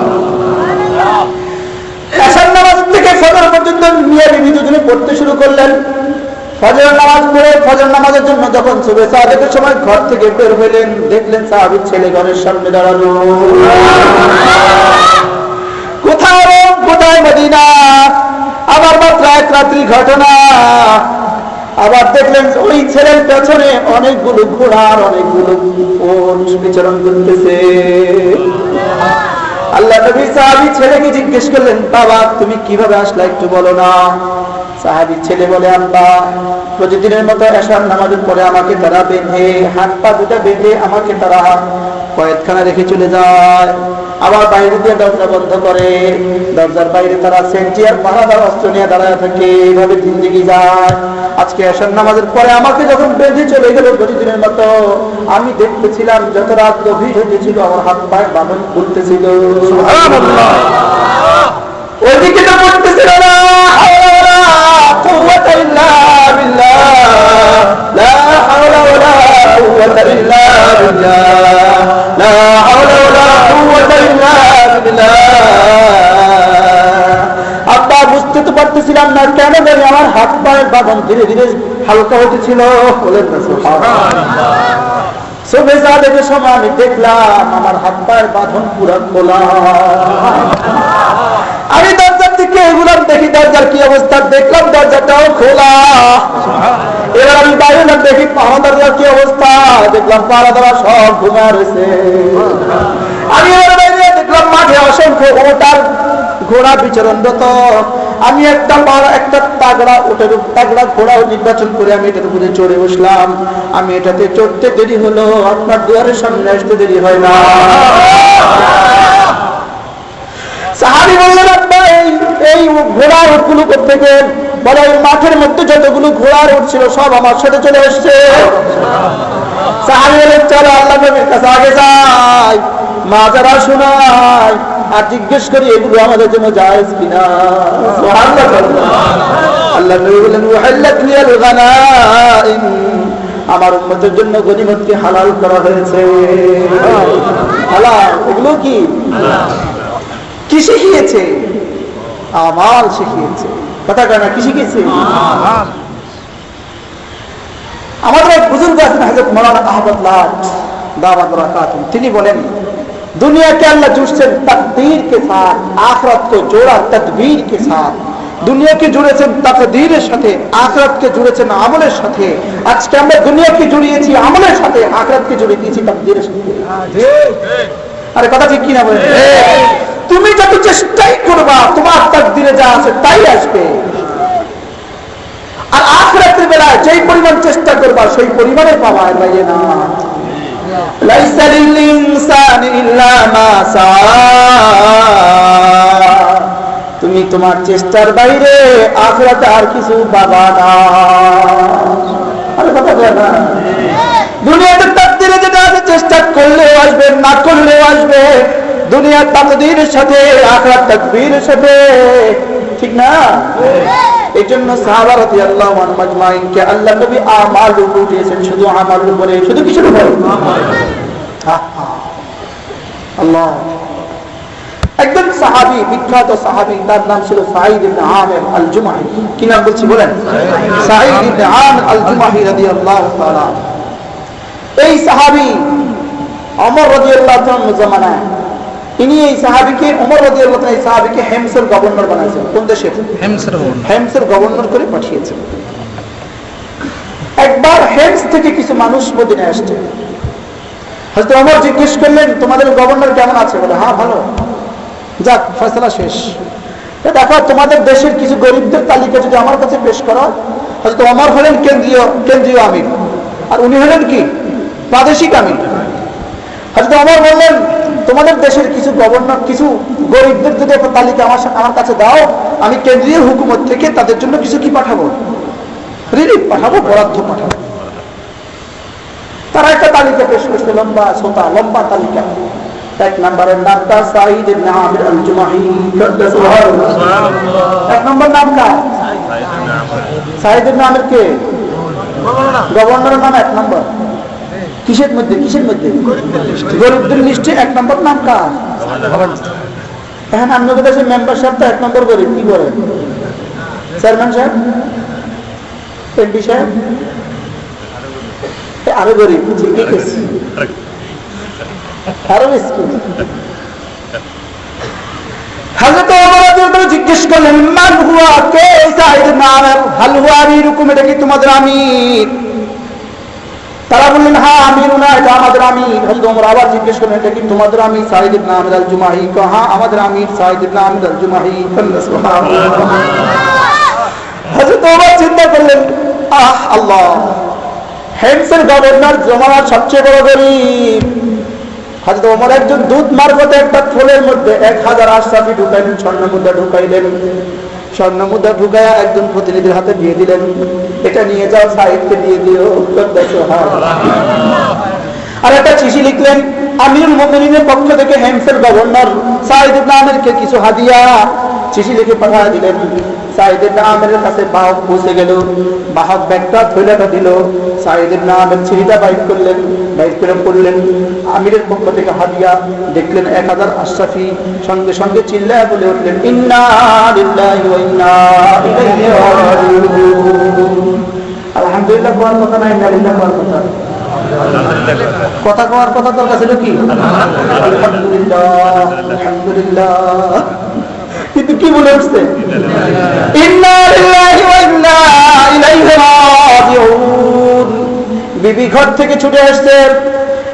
এশার নামাজ থেকে ফজর পর্যন্ত মিয়া বিবি দুজনে পড়তে শুরু করলেন। ফজর নামাজ পড়ে ফজর নামাজের জন্য যখন সুবহে সাদেকের সময় ঘর থেকে বের হলেন, দেখলেন সাহাবীর ছেলে ঘরের সামনে দাঁড়ানো। কোথায় রোম, কোথায় মদিনা, আবার মাত্র 1 রাত্রি ঘটনা। আবার দেখলেন ওই ছেলের পেছনে অনেকগুলো ঘোড়ার অনেকগুলো উট বিচরণ করতেছে। আল্লাহ নবী সাহাবী ছেলেকে জিজ্ঞেস করলেন, বাবা তুমি কিভাবে আসলে একটু বলো না? সাহাবী ছেলে বলে, আব্বা প্রতিদিনের মতো এশার নামাজের পরে আমাকে তারা বেঁধে, হাত পা দুটা বেঁধে আমাকে তারা কয়েদখানা রেখে চলে যায়, আবার বাইরে দিয়ে দরজা বন্ধ করে, দরজার বাইরে তারা সেন্টিয়ার পাহাড়াদার অস্ত্র নিয়ে দাঁড়ায় থাকে, এইভাবে জিন্দেগি যায়। আজকে এশার নামাজের পরে আমাকে যখন বেঁধে চলে গেল প্রতিদিনের মতো, আমি দেখতেছিলাম যত রাত গভীর হয়েছিল আমার হাত পায়ে বাঁধন খুলতেছিল। সুবহানাল্লাহ। ওইদিকে তো পড়তেছিল না হাওলা কুওয়াতা ইল্লা বিল্লাহ, লা হাওলা ওয়ালা কুওয়াতা ইল্লা বিল্লাহ, লা হাওলা ওয়ালা কুওয়াতা ইল্লা বিল্লাহ। আব্বা বুঝতে তো পারতেছিলাম না কেন জানি আমার হাত পায়ের বাঁধন ধীরে ধীরে হালকা হতেছিল। বলেন না সুবহানাল্লাহ। সুবহে সাদেকের সময় আমি দেখলাম আমার হাত পায়ের বাঁধন পুরো খোলা। আমি দরজার দিকে এগুলাম, দেখি দরজার কি অবস্থা, দেখলাম দরজাটাও খোলা। এবার আমি বাইরে দেখি পাহাড় দরজার কি অবস্থা, দেখলাম পাহাড় দ্বারা সব ঘুমা রয়েছে। আমি এবার বাইরে দেখলাম মাঠে অসংখ্য ওটার ঘোড়া বিচরণরত। আমি একটা তাগড়া ঘোড়াও নির্বাচন করে আমি এটার উপরে চড়ে বসলাম। আমি এটাতে চড়তে দেরি হলো, আপনার দুয়ারের সামনে আসতে দেরি হয় না। সাহাবী বললেন, আব্বা এই ঘোড়ার উটগুলো কোত্থেকে? বলে ওই মাঠের মধ্যে যতগুলো ঘোড়ার উট ছিল সব আমার সাথে চলে এসছে। সাহাবী বললেন, চলো আল্লাহ নবীর কাছে আগে যাই, মাজারা শোনাই আর জিজ্ঞেস করি এগুলো আমাদের জন্য জায়েজ কিনা। সুবহানাল্লাহ। আল্লাহ নবী বললেন, উহিল্লাত লিয়াল গানাইম, আমার উম্মতের জন্য গনিমতকে হালাল করা হয়েছে। হালাল এগুলো কি? কি শিখিয়েছে? আমাল শিখিয়েছে। কথা কেন কি শিখিয়েছে? আমাদের এক বুজুর্গ আছেন হযরত মাওলানা আহমদ লাট দাওয়াত বরকাতুহু, তিনি বলেন दुनिया के अल्लाह जुड़ছেন तकदीर के साथ, आखिरत को जोड़ा तदबीर के साथ। দুনিয়া কে জুড়েছেন তাকদীরের সাথে, আখিরাত কে জুড়েছেন আমলের সাথে। আজকে আমরা দুনিয়া কে জুড়িয়েছি আমলের সাথে, আখিরাত কে জুড়ে দিয়েছি তাকদীরের সাথে। আরে কথা ঠিক কি না বলেন? তুমি যত চেষ্টাই করবা তোমার তাকদীরে যা আছে তাই আসবে। আর আখিরাতের বেলায় যেই পরিমাণ চেষ্টা করবা সেই পরিমাণে পাবা, এর বাইরে না। লাইসা লিল ইনসানি ইল্লা মা সা, তুমি তোমার চেষ্টার বাইরে আখিরাতে আর কিছু পাবা না। আরে কথা বলে না, দুনিয়াতে তাকদীরে যেটা আছে চেষ্টা করলেও আসবে, না করলেও আসবে। দুনিয়ার তাকদীরের সাথে আখিরাত তাকবীরের সাথে, ঠিক না? এই জন্য সাহাবা রাদিয়াল্লাহু আনহুম আজমাইনকে আল্লাহ নবী আমাল উপর দিয়েছেন, শুধু আমাল উপরে, শুধু কিসের উপর? আল্লাহ। একজন সাহাবী, বিখ্যাত সাহাবী, তার নাম ছিল সাঈদ ইবনে আমির আল জুমাহি। কি নাম বলছি বলেন? সাঈদ ইবনে আমির আল জুমাহি রাদিয়াল্লাহু তাআলা। এই সাহাবী ওমর রাদিয়াল্লাহু তাআলার জামানায়, ইনি এই সাহাবীকে, ওমর রাদিয়াল্লাহু তাআলা এই সাহাবীকে হেমসের গভর্নর বানাইছেন। কোন দেশের? হেমসের গভর্নর করে পাঠিয়েছেন। একবার হেমস থেকে কিছু মানুষ মদিনায় আসছে। হযরত ওমর জিজ্ঞেস করলেন, তোমাদের গভর্নর কেমন আছে? বলে, হ্যাঁ ভালো। যাক, ফয়সালা শেষ। দেখো তোমাদের দেশের কিছু গরিবদের তালিকা যদি আমার কাছে পেশ করো। হযরত ওমর হলেন কেন্দ্রীয় আমির, আর উনি হলেন কি? প্রাদেশিক আমির। হযরত ওমর বললেন, তোমাদের দেশের কিছু গভর্নর, কিছু গরিবদের যদি একটা তালিকা আমার কাছে দাও, আমি কেন্দ্রীয় হুকুমত থেকে তাদের জন্য কিছু কি পাঠাবো, রিলিফ পাঠাবো, বরাদ্দ পাঠাবো। তারা একটা তালিকা পেশ করছে, লম্বা ছোটা লম্বা তালিকা। এক নম্বরের নামটা সাঈদ ইবনে আমির আল জুমাহি। এক নম্বর নাম কার? সাঈদ ইবনে আমির কে? গভর্নরের নাম এক নম্বর। কিসের মধ্যে? কিসের মধ্যে? গরিবদের লিস্টে এক নম্বর নাম কার? এখন আপনাদের দেশের মেম্বার সাহেব তো এক নম্বর গরিব, কি করেন? চেয়ারম্যান সাহেব, এমপি সাহেব আরো গরিব, ঠিকই আছে, আরো বেশি। হযরত ওমর রাদিয়াল্লাহু আনহু জিজ্ঞেস করলেন, মান হুয়া, কে সাঈদ ইবনে আমির? হাল হুয়া আমিরুকুম, এটা কি তোমাদের আমির? তারা বললেন, হ্যাঁ আমিরুনা, এটা আমাদের আমির। হযরত ওমর আবার জিজ্ঞেস করলেন, এটা কি তোমাদের আমির সাঈদ ইবনে আমির আল জুমাহি? হ্যাঁ আমাদের আমির সাঈদ ইবনে আমির আল জুমাহি। সুবহানাল্লাহ। হযরত ওমর চিন্তা করলেন, আহ আল্লাহ, হেমসের গভর্নর জমানার সবচেয়ে বড় গরিব। হযরত ওমর একজন দূত মারফতে একটা থলের মধ্যে 1000 আশরাফি ঢুকাইলেন, স্বর্ণ মুদ্রা ঢুকাইলেন। স্বর্ণ মুদ্রা ঢুকাইয়া একজন প্রতিনিধির হাতে দিয়ে দিলেন, এটা নিয়ে যাও সাঈদকে দিয়ে দিও। আর একটা চিঠি লিখলেন, আমিরুল মুমিনিনের পক্ষ থেকে হেমসের গভর্নর সাঈদ ইবনে আমিরকে কিছু হাদিয়া। চিঠি লিখে পাঠিয়ে দিলেন। সাঈদ ইবনে আমিরের কাছে বাহক পৌঁছে গেল। বাহক ব্যাগটা থৈলাটা দিল। সাঈদ ইবনে আমির চিঠিটা বাইর করলেন, বাইর করে পড়লেন, আমিরের পক্ষ থেকে হাদিয়া। দেখলেন 1000 আশরাফি। সঙ্গে সঙ্গে চিল্লায় বলে উঠলেন, ইন্না লিল্লাহি ওয়া ইন্না ইলাইহি রাজিউন। আলহামদুলিল্লাহ কোয়ার কথা না, ইন্না লিল্লাহি কোয়ার কথা? কথা কোয়ার কথা তোর কাছে কি? আলহামদুলিল্লাহ, আলহামদুলিল্লাহ। কিন্তু কি বলে উঠছে? ইন্না লিল্লাহি ওয়া ইন্না ইলাইহি রাজিউন। বিবি ঘর থেকে ছুটে আসছে।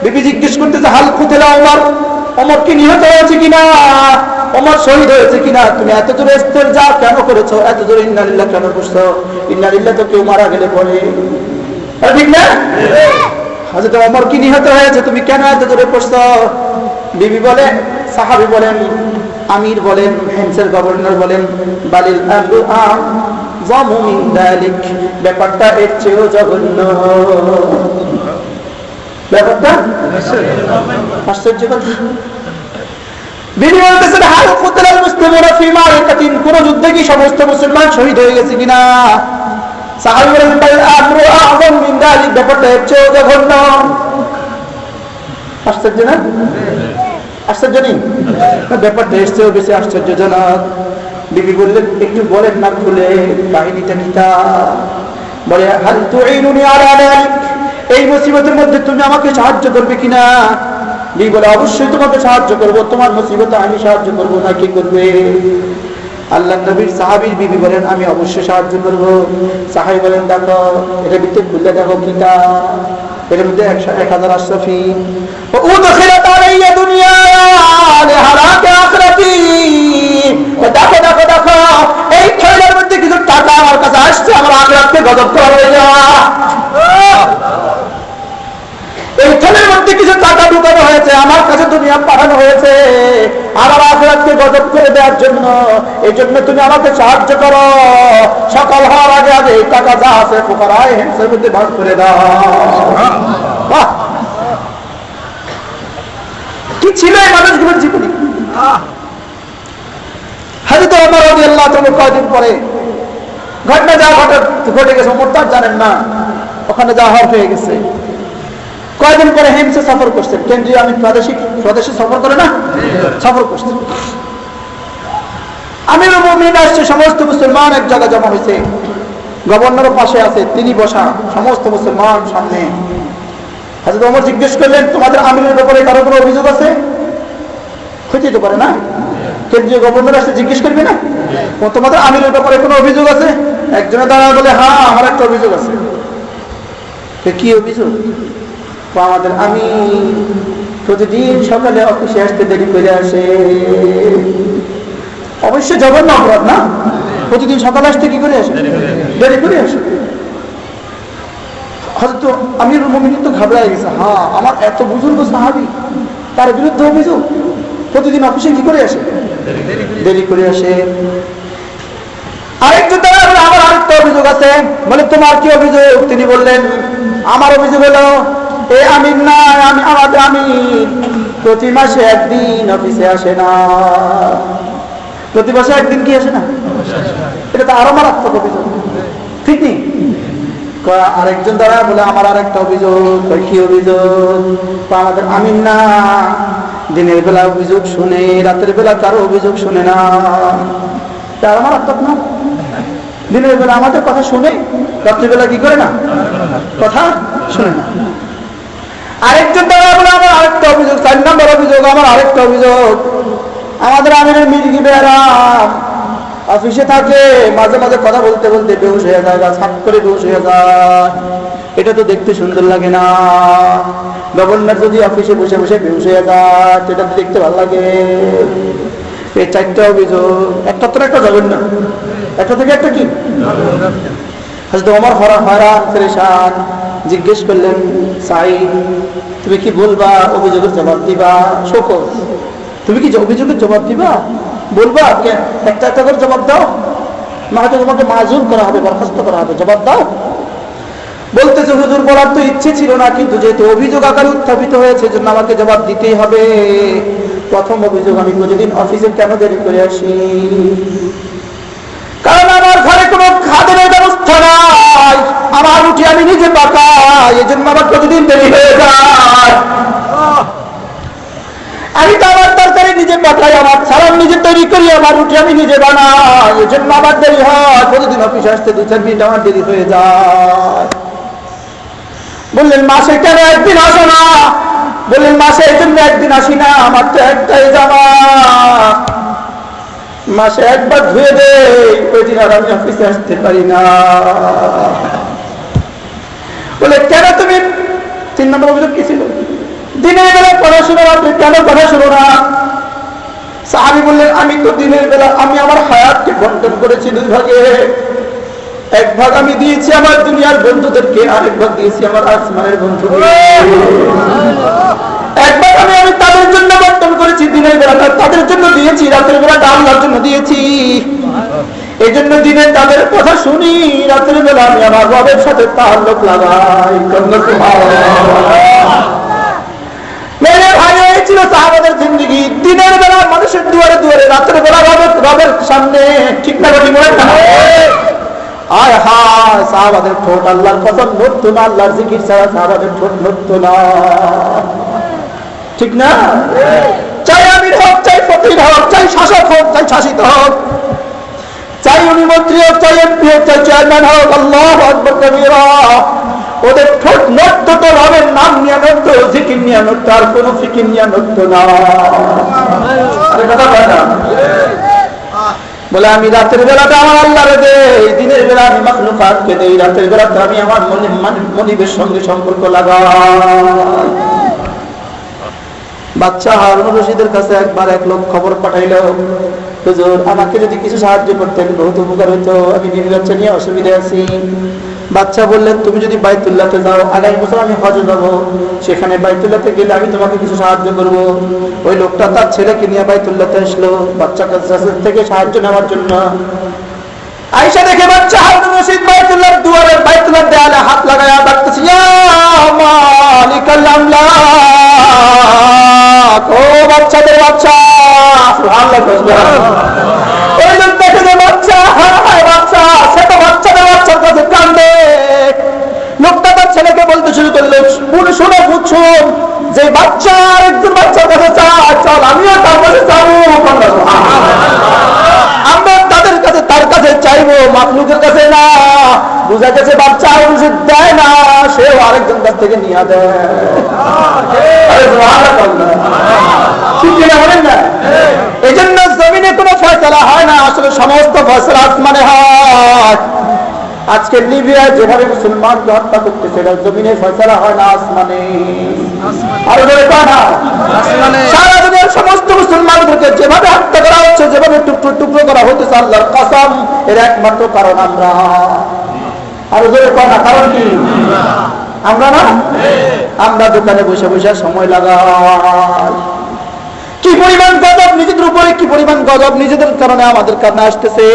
বিবি জিজ্ঞেস করতেছে, হাল কুতিলা ওমর, ওমর কি নিহত হয়েছে কিনা, ওমর শহীদ হয়েছে কিনা? তুমি এত দূরে ইস্তেরজা কেন করেছো? এত দূরে ইন্না লিল্লাহ কেন করছো? ইন্না লিল্লাহ তো কেউ মারা গেলে পড়ে, ঠিক না? হযরত ওমর কি নিহত হয়েছে, তুমি কেন এত দূরে পড়ছো? বিবি বলে, সাহাবী বলেন, আমির বলেন, হেমসের গভর্নর বলেন, বালিল আমরু আযমু মিন যালিক, ব্যাপারটা এর চেয়েও জঘন্য। ব্যাপারটা আশ্চর্যকর। বিবি বলতেছেন, হাল কুতিলাল মুসলিমুনা ফি মারিকাতিন, কোন যুদ্ধে কি সমস্ত মুসলমান শহীদ হয়ে গেছে কিনা? সাহাবী বলেন, বালিল আমরু আযমু মিন যালিক, ব্যাপারটা এর চেয়েও জঘন্য। আশ্চর্য না? আশ্চর্য নেই? ব্যাপারটা এসছেও বেশি আশ্চর্যজনক। বিবি বললেন, একটু বলেন না খুলে, কাহিনীটা কি? বলে হাল তুঈনুনি আলা যালিক, এই মুসিবতের মধ্যে তুমি আমাকে সাহায্য করবে কিনা? বিবি বলে অবশ্যই তোমাকে সাহায্য করব, তোমার মুসিবতে আমি সাহায্য করব না কি করবে? আল্লাহ নবীর সাহাবীর বিবি বলেন আমি অবশ্যই সাহায্য করব। সাহাবী বলেন দেখো এটা ভিতরে খুলে দেখো কিটা, এর মধ্যে 1000 আশরাফি ও উদখিলাত আলাইয়া দুনিয়া লিহালাকি আখিরাতি। দেখো দেখো দেখো এই থৈলার মধ্যে কিছু টাকা আমার কাছে আসছে আমার আখিরাতকে গজব করা হয়ে যাওয়া। এই থলের মধ্যে কিছু টাকা ঢুকানো হয়েছে, আমার কাছে দুনিয়া পাঠানো হয়েছে আমার আখিরাতকে গজব করে দেওয়ার জন্য। এই জন্য তুমি আমাকে সাহায্য করো, সকাল হওয়ার আগে আগে এই টাকা যা আছে ফুকারায়ে হিমসের মধ্যে ভাগ করে দাও। বাহ, কি ছিল এই মানুষগুলোর জীবনী! হযরত ওমর রাদিয়াল্লাহু তাআলা কয়েকদিন পরে ঘটনা যা ঘটে গেছে ওমর তার জানেন না, ওখানে যা হওয়ার হয়ে গেছে। কয়েকদিন পরে হিমসে সফর করছেন, কেন্দ্রীয় আমি প্রদেশে সফর করে না সফর করছেন। আমিরুল মুমিনিন আসছে, সমস্ত মুসলমান এক জায়গায় জমা হয়েছে, গভর্নর পাশে আছে, তিনি বসা, সমস্ত মুসলমান সামনে। হযরত ওমর জিজ্ঞেস করলেন তোমাদের আমিরের ব্যাপারে কারো কোনো অভিযোগ আছে? হইতে তো পারে না, কেন্দ্রীয় গভর্নর আসছে জিজ্ঞেস করবে না তোমাদের আমিরের ব্যাপারে কোনো অভিযোগ আছে? একজনে দাঁড়ায় বলে হ্যাঁ আমার একটা অভিযোগ আছে। কি অভিযোগ? আমাদের আমি প্রতিদিন সকালে অফিসে আসতে দেরি করে আসে। অবশ্যই জঘন্য অপরাধ না, প্রতিদিন সকালে আসতে কি করে আসে? দেরি করে আসে। হয়তো আমিরুল মুমিনিন তো ঘাবড়ায় গেছে, হ্যাঁ আমার এত বুজুর্গ সাহাবী তার বিরুদ্ধে অভিযোগ, প্রতিদিন অফিসে কি করে আসে? দেরি করে আসে। আরেকজন আমার আরেকটা অভিযোগ আছে, বলে তোমার কি অভিযোগ? তিনি বললেন আমার অভিযোগ হলো এই আমির না, আমাদের আমির প্রতি মাসে একদিন অফিসে আসে না। প্রতি মাসে একদিন কি আসে না? এটা তো আরো মারাত্মক অভিযোগ, ঠিক নেই? আরেকজন দ্বারা বলে আমার আরেকটা অভিযোগ। কি অভিযোগ? আমাদের আমির না দিনের বেলা অভিযোগ শুনে, রাতের বেলা কারো অভিযোগ শুনে না। আরো মারাত্মক না? দিনের বেলা আমাদের কথা শুনে, রাত্রিবেলা কি করে না? কথা শুনে না। আরেকজন দ্বারা বলে আমার আরেকটা অভিযোগ, 4 নম্বর অভিযোগ, আমার আরেকটা অভিযোগ, আমাদের আমিরের মির্গি বেয়ারাম অফিসে থাকে, মাঝে মাঝে কথা বলতে বলতে বেহুশ হয়ে যায়, ছাপ করে বেহুশ হয়ে যায়। এটা তো দেখতে সুন্দর লাগে না। গভর্নর যদি অফিসে বসে বসে বেহুশ হয়ে যায় এটা তো দেখতে ভালো লাগে। এই 4টা অভিযোগ, একটা তো একটা যাবেন না, একটা থেকে একটা কি? হযরত ওমর হয়রান পেরেশান, জিজ্ঞেস করলেন সাঈদ তুমি কি বলবা? অভিযোগের জবাব দিবা? শোকর তুমি কি অভিযোগের জবাব দিবা? বলবা? একটা একটা করে জবাব দাও, না হয়তো তোমাকে মাজুর করা হবে, বরখাস্ত করা হবে, জবাব দাও। বলতেছে হুজুর বলার তো ইচ্ছে ছিল না, কিন্তু যেহেতু অভিযোগ আকারে উত্থাপিত হয়েছে জন্য আমাকে জবাব দিতেই হবে। প্রথম অভিযোগ, আমি প্রতিদিন অফিসে কেন দেরি করে আসি? কারণ আমার ঘরে কোনো খাদ্যের ব্যবস্থা নাই, আমার রুটি আমি নিজে পাকাই, এই জন্য আমার প্রতিদিন দেরি হয়ে যায়। আমি তো আমার তরকারি নিজে পাকাই, আমার সালাম নিজে তৈরি করি, আমার রুটি আমি নিজে বানাই, এই জন্য আমার দেরি হয়। প্রতিদিন অফিসে আসতে 2-4 মিনিট আমার দেরি হয়ে যায়। বললেন মাসে কেন একদিন আসো না? বললেন মাসে এই জন্য একদিন আসি না, আমার তো একটাই জামা, মাসে একবার ধুয়ে দেই, ওই দিন আর আমি অফিসে আসতে পারি না। বলে কেন তুমি? 3 নম্বর অভিযোগ কি ছিল? দিনের বেলা পড়াশোনা, রাত্রে কেন পড়াশোনা না? সাহাবী বললেন আমি তো দিনের বেলা আমি আমার হায়াতকে বন্টন করেছি 2 ভাগে। 1 ভাগ আমি দিয়েছি আমার দুনিয়ার বন্ধুদেরকে, আরেক ভাগ দিয়েছি আমার আসমানের বন্ধুদের। 1 ভাগ আমি তাদের জন্য বন্টন করেছি, দিনের বেলাটা তাদের জন্য দিয়েছি, রাতের বেলাটা আল্লাহর জন্য দিয়েছি। এই জন্য দিনে তাদের কথা শুনি, রাতের বেলা আমি আমার রবের সাথে তাআল্লুক লাগাই। মেরে ভাই, এই ছিল সাহাবাদের জিন্দেগি। দিনের বেলা মানুষের দুয়ারে দুয়ারে, রাতের বেলা রবের সামনে, ঠিক না? বলি মনে না? আয় হায়, সাহাবাদের ঠোঁট আল্লাহর কসম নড়তো না, আল্লাহর জিকির ছাড়া সাহাবাদের ঠোঁট নড়তো না, ঠিক না? চাই আমির হোক, চাই ফকির হোক, চাই শাসক হোক, চাই শাসিত হোক, চাই উনি মন্ত্রী হোক, চাই এমপি হোক, চাই চেয়ারম্যান হোক, আল্লাহু আকবার কাবীরা, ওদের ঠোঁট নড়ত তো রবের নাম নিয়ে নড়ত, জিকির নিয়ে নড়ত, আর কোনো ফিকির নিয়ে নড়ত না। কথা বলে না, বলে আমি রাতের বেলাটা আমার আল্লাহরে দেই, দিনের বেলা আমি মাখলুকাতকে দেই, রাতের বেলাটা আমি আমার মনিবের সঙ্গে সম্পর্ক লাগাই। বাচ্চা হারুন রশিদের কাছে একবার এক লোক খবর পাঠাইল, হুজুর আমাকে যদি কিছু সাহায্য করতেন বহুত উপকার হইতো, আমি বিবি বাচ্চা নিয়ে অসুবিধা আছি। বাচ্চা বললেন, তুমি যদি বাইতুল্লাহতে যাও, আগামী বছর আমি হজে যাবো, সেখানে বাইতুল্লাহতে গেলে আমি তোমাকে কিছু সাহায্য করব। ওই লোকটা তার ছেলেকে নিয়ে বাইতুল্লাহতে আসলো বাচ্চা কাছে থেকে সাহায্য নেওয়ার জন্য। আয়েশা দেখে বাচ্চা হারুন রশিদ বাইতুল্লাহর দুয়ারে, বাইতুল্লাহর দেয়ালে হাত লাগায়া ডাকতেছে, ইয়া মালিকাল আমলাক, ও বাচ্চাদের বাচ্চা, সুবহানাল্লাহ। ওই লোক দেখে যে বাচ্চা, হায় বাচ্চা, সে তো বাচ্চাদের বাচ্চার কাছে কান্দে। লোকটা তার ছেলেকে বলতে শুরু করলো, শুনে বুঝুন যে বাচ্চা আরেকজন বাচ্চার কাছে চায়, চল আমিও তার কাছে যাবো। আমরা তাদের কাছে, তার কাছে চাইবো, মাখলুকের কাছে না। বুঝা গেছে বাচ্চা উচিত দেয় না, সেও আরেকজন কাছ থেকে নিয়ে দেয়। এই জন্য জমিনে কোনো ফয়সালা হয় না, আসলে সমস্ত ফয়সালা আসমানে হয়। আজকে লিবিয়া যেভাবে মুসলমানকে হত্যা করতেছে, জমিনে ফয়সালা হয় না, আসমানে। আরো ধরে কয় না, সারা দুনিয়ার সমস্ত মুসলমানদেরকে যেভাবে হত্যা করা হচ্ছে, যেভাবে টুকরো টুকরো করা হচ্ছে, আল্লাহর কসম এর একমাত্র কারণ আমরা। আরো ধরে কয় না, কারণ কি? আমরা না, আমরা দোকানে বসে বসে সময় লাগাই। কি পরিমাণ গজব নিজেদের উপরে, কি পরিমাণ গজব নিজেদের কারণে আমাদের কাছে আসতেছে।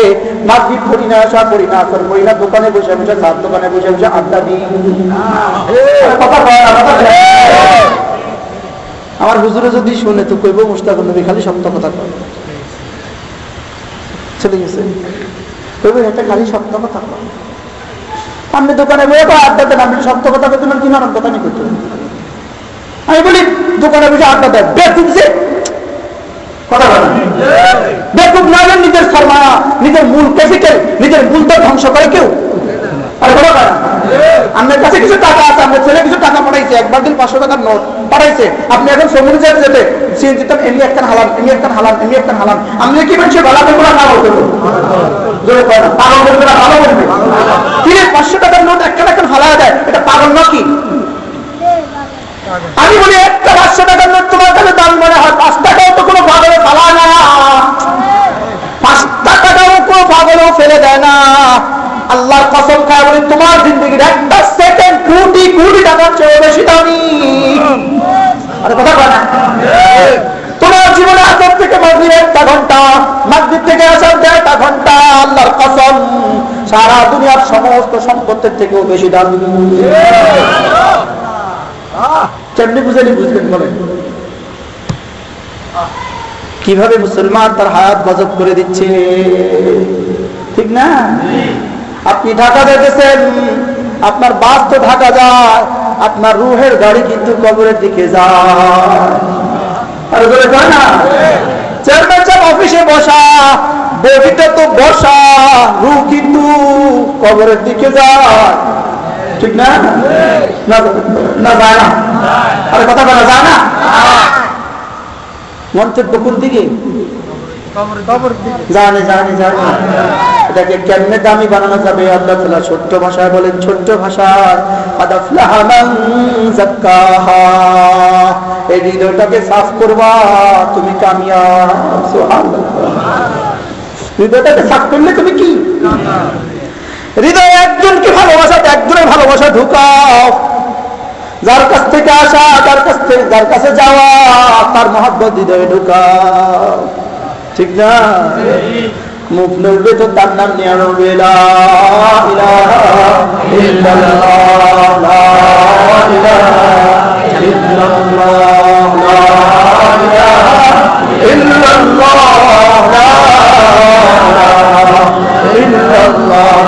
মাগরিব পড়ি না, আশা করি না, আসর পড়ি না, দোকানে বসে বসে, চার দোকানে বসে বসে আড্ডা দিই। আমার হুজুরে যদি শুনে তো কইব, মুশতাকুর নবী খালি সত্য কথা কয়, চলে গেছে, কইব এটা খালি সত্য কথা কয়। আপনি দোকানে বসে আড্ডা দেন, আপনি সত্য কথা কইতেন কি নরম কথা নি কইতেন? আমি বলি দোকানে বসে আড্ডা দেয়, বেকুব যে কথা বলেন, বেকুব না হলে নিজের সরমায়া, নিজের মূল ক্যাপিটাল, নিজের মূলধন ধ্বংস করে কেউ। আর বলো না, আপনার কাছে কিছু টাকা আছে, আপনার ছেলে কিছু টাকা পাঠাইছে, একবার দিন 500 টাকার নোট পাঠাইছে, আপনি এখন সমুদ্রে যেতে যেতে সিএনজি তো এমনি একটা হালান, এমনি একটা হালান, এমনি একটা হালান, আপনি কি মানুষের ভালো করবো না বলতে জোরে কয় না, পাগল বলবে না ভালো বলবে? কি 500 টাকার নোট একটা এখন হালা দেয়, এটা পাগল নাকি? আমি বলি একটা 500 টাকার নোট তোমার কাছে দাম মনে হয়, 5 টাকাও তো কোনো পাগলে ফালা না, 5 টাকাও কোনো পাগলও ফেলে দেয় না। আল্লাহর কসম খায় বলি, তোমার জিন্দগির একটা সেকেন্ড কোটি কোটি টাকার চেয়ে বেশি দামি। আরে কথা বলে না, তোমার জীবনে আসর থেকে মাগরিব 1 ঘন্টা, মাগরিব থেকে আসর 1.5 ঘন্টা, আল্লাহর কসম সারা দুনিয়ার সমস্ত সম্পত্তির থেকেও বেশি দামি। কেমনি বুঝেনি, বুঝবেন বলেন? কিভাবে মুসলমান তার হায়াত গজব করে দিচ্ছে, ঠিক না? আপনি ঢাকা দেখেছেন, আপনার বাস তো ঢাকা যায়, আপনার রুহের গাড়ি কিন্তু কবরের দিকে যায়। আর বলে কয় না, চেয়ারম্যান সাহেব অফিসে বসা, বডিটা তো বসা, রুহ কিন্তু কবরের দিকে যায়, ঠিক না? না যায় না, আরে কথা বলা যায় না। মঞ্চের পুকুর দিকে জানে জানে জানে, এটাকে কেমনে দামি বানানো যাবে? আল্লাহ তাআলা ছোট্ট ভাষায় বলেন, ছোট্ট ভাষায়, قد أفلح من زكاها, এই হৃদয়টাকে সাফ করবা, তুমি কামিয়াব। সুবহানাল্লাহ, হৃদয়টাকে সাফ করলে তুমি কি? হৃদয়ে একজনকে ভালোবাসা, একজনের ভালোবাসা ঢুকাও, যার কাছ থেকে আসা, যার কাছে যাওয়া, তার মহব্বত হৃদয়ে ঢুকাও, ঠিক না? মুখ নড়বে তো তার নাম নিয়ে নড়বে, লা ইলাহা ইল্লাল্লাহ, লা ইলাহা ইল্লাল্লাহ, লা ইলাহা ইল্লাল্লাহ, লা ইলাহা ইল্লাল্লাহ,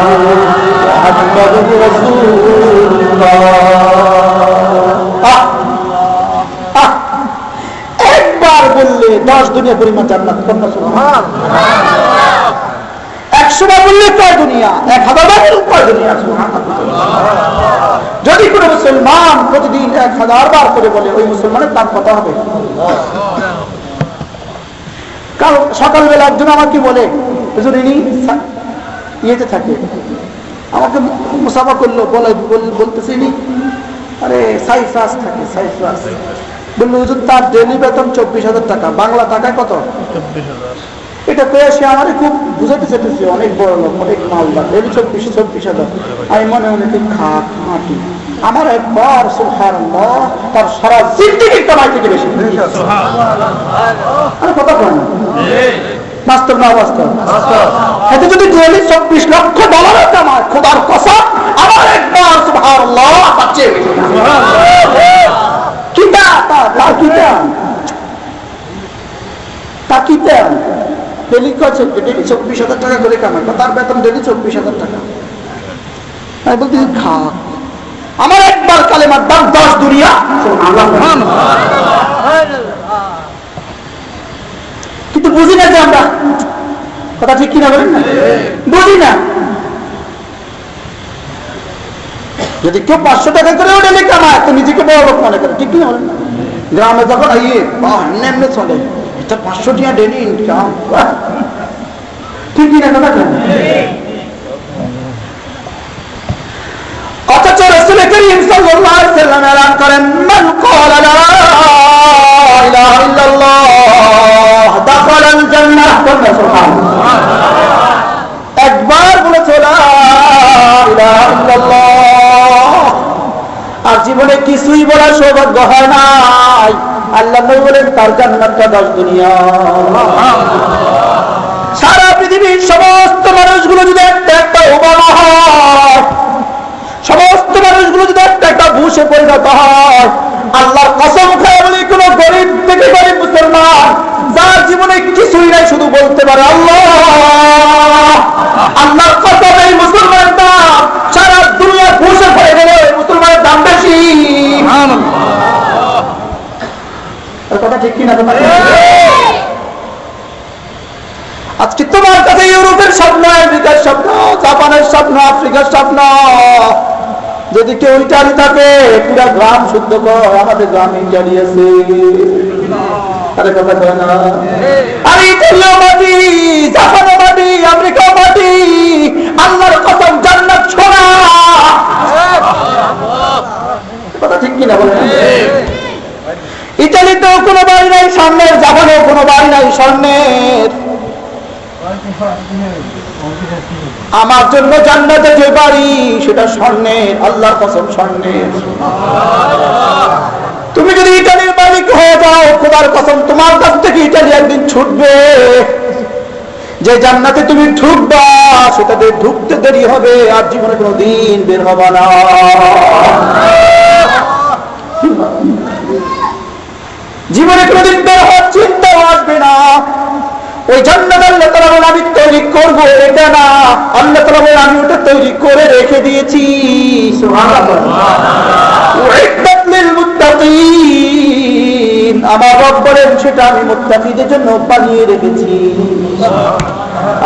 মুহাম্মাদুর রাসূলুল্লাহ। একবার বললে 10 দুনিয়া পরিমাণ জান্নাত। সুবহানাল্লাহ। 100 বার দুনিয়া, 1000 বার রূপার দুনিয়া। যদি কোনো মুসলমান প্রতিদিন 1000 বার করে বলে, ওই মুসলমানের দাম কত হবে? কাল সকালবেলা একজন আমাকে বলে, হুজুর ইনি ইয়েতে থাকে, আমাকে মুসাফা করলো, বলতেছে ইনি আরে সাইফ্রাস থাকে, সাইফ্রাস। বললো হুজুর তার ডেলি বেতন 24,000 টাকা, বাংলা টাকায় কত? 24,000। এটা পেয়ে সে আমারে খুব বুঝাতে চেতেছে, অনেক বড় লোক, অনেক মালদার, ডেলি 24,000। আমি মনে মনে খাট মাটি। আমার একবার সুবহানাল্লাহ, তার সারা জিন্দেগির কামাই থেকে বেশি। আরে কথা বলেন বাস্তব না বাস্তব? এতে যদি ডেলি 24 লক্ষ ডলারের কামায়, খোদার কসম আমার একবার সুবহানাল্লাহ বাচ্চে বেশি। কিটা তার কিটা তাকিতে ডেলি করছে, ডেলি 24,000 টাকা করে কামায়, তার বেতন ডেলি 24,000 টাকা। আমি বলতেছি খা, আমার একবার কালেমার দাম 10 দুনিয়া। কিন্তু বুঝি না যে আমরা, কথা ঠিক কিনা বলেন না? বুঝি না। যদি কেউ 500 টাকা করে ডেলি কামায় তো নিজেকে বড় লোক মনে করে, ঠিক কিনা বলেন না? গ্রামে যখন এমনি চলে, এটা 500 টাকা ডেলি ইনকাম, ঠিক কিনা কথা কেন? অথচ রাসূল করিম সাল্লাল্লাহু আলাইহি ওয়াসাল্লাম এলান করেন, মান ক্বালা লা ইলাহা ইল্লাল্লাহ দাখালাল জান্নাহ। সুবহানাল্লাহ। একবার বলেছে লা ইলাহা ইল্লাল্লাহ, আর জীবনে কিছুই বলার সৌভাগ্য হয় নাই, আল্লাহ নবী বলেন তার জান্নাতটা 10 দুনিয়া। সারা পৃথিবীর সমস্ত মানুষগুলো যদি একটা ওবামা হয়, সমস্ত মানুষগুলো যদি একটা ভূষে পরিণত হয়, আল্লাহর কসম খায় বলি কোন গরিব থেকে গরিব মুসলমান যার জীবনে কিছুই নাই শুধু বলতে পারে আল্লাহ, আল্লাহর কসম এই মুসলমানের দাম সারা দুনিয়া ভূষে পড়ে গেলে মুসলমানের দাম বেশি। কথা ঠিক কিনা? আজকে তোমার কাছে ইউরোপের স্বপ্ন, আমেরিকার স্বপ্ন, জাপানের স্বপ্ন, আফ্রিকার স্বপ্ন, যদি কেউ ইটালি থাকে পুরা গ্রাম শুদ্ধ কর, আমাদের গ্রাম ইটালি আছে। আরে কথা কয় না? আরে ইটালিও মাটি, জাপানও মাটি, আমেরিকাও মাটি, আল্লাহর কসম জান্নাত ছোড়া। কথা ঠিক কিনা বলেন? ইটালিতেও কোনো বাড়ি নাই স্বর্ণের, জাপানেও কোনো বাড়ি নাই স্বর্ণের। আমার জন্য জান্নাতে যে বাড়ি সেটা স্বর্ণের, আল্লাহর কসম স্বর্ণের। তুমি যদি ইটালির মালিক হয়ে যাও, খোদার কসম তোমার কাছ থেকে ইটালি একদিন ছুটবে। যে জান্নাতে তুমি ঢুকবা সেটাতে ঢুকতে দেরি হবে, আর জীবনে কোনো দিন বের হবে না। জীবনে কোনোদিন বের হওয়ার চিন্তাও আসবে না। ওই জান্নাত আল্লাহ তাআলা বলেন আমি তৈরি করবো, এটা না, আল্লাহ তাআলা বলেন আমি ওটা তৈরি করে রেখে দিয়েছি। সুবহানাল্লাহ। উইদ্দাত লিল মুত্তাকিন, আমার রব বলেন সেটা আমি মুত্তাকিদের জন্য বানিয়ে রেখেছি।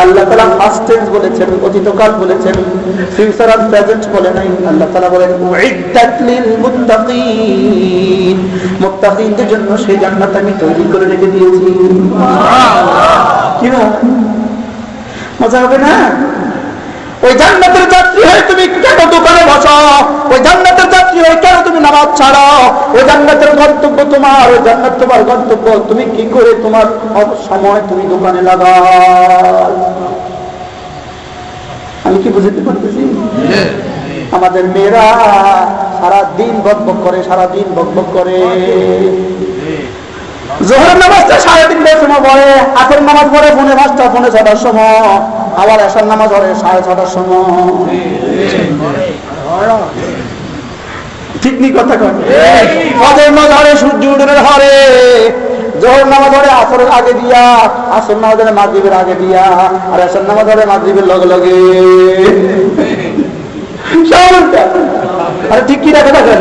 আল্লাহ তাআলা পাস্ট টেন্স বলেছেন, অতীতকাল বলেছেন, ফিউচার আর প্রেজেন্ট বলে নাই। আল্লাহ তাআলা বলেন উইদ্দাত লিল মুত্তাকিন, মুত্তাকিদের জন্য সেই জান্নাত আমি তৈরি করে রেখে দিয়েছি। কি মজা হবে না? ওই জান্নাতের যাত্রী হয়ে তুমি কেন দোকানে বসো? ওই জান্নাতের যাত্রী হয়ে কেন তুমি নামাজ ছাড়ো? ওই জান্নাতের গন্তব্য তোমার, ওই জান্নাত তোমার গন্তব্য। তুমি কি করে তোমার সময় তুমি দোকানে লাগাও? আমি কি বুঝতে পারতেছি? আমাদের মেয়েরা সারা দিন বকবক করে, সারা দিন বকবক করে। জোহরের নামাজটা 3:30টার সময় পড়ে, আসর নামাজ পড়ে 5:30, 5:30টার সময়, আবার এশার নামাজ পড়ে 6:30টার সময়। ঠিক নি কথা কয়? ফজর নামাজ পড়ে সূর্য উদয়ের হরে, জোহর নামাজ পড়ে আসরের আগে দিয়া, আসর নামাজ পড়ে মাগরিবের আগে দিয়া, আর এশার নামাজ পড়ে মাগরিবের লগে লগে। আরে ঠিক কি দেখা দেখেন?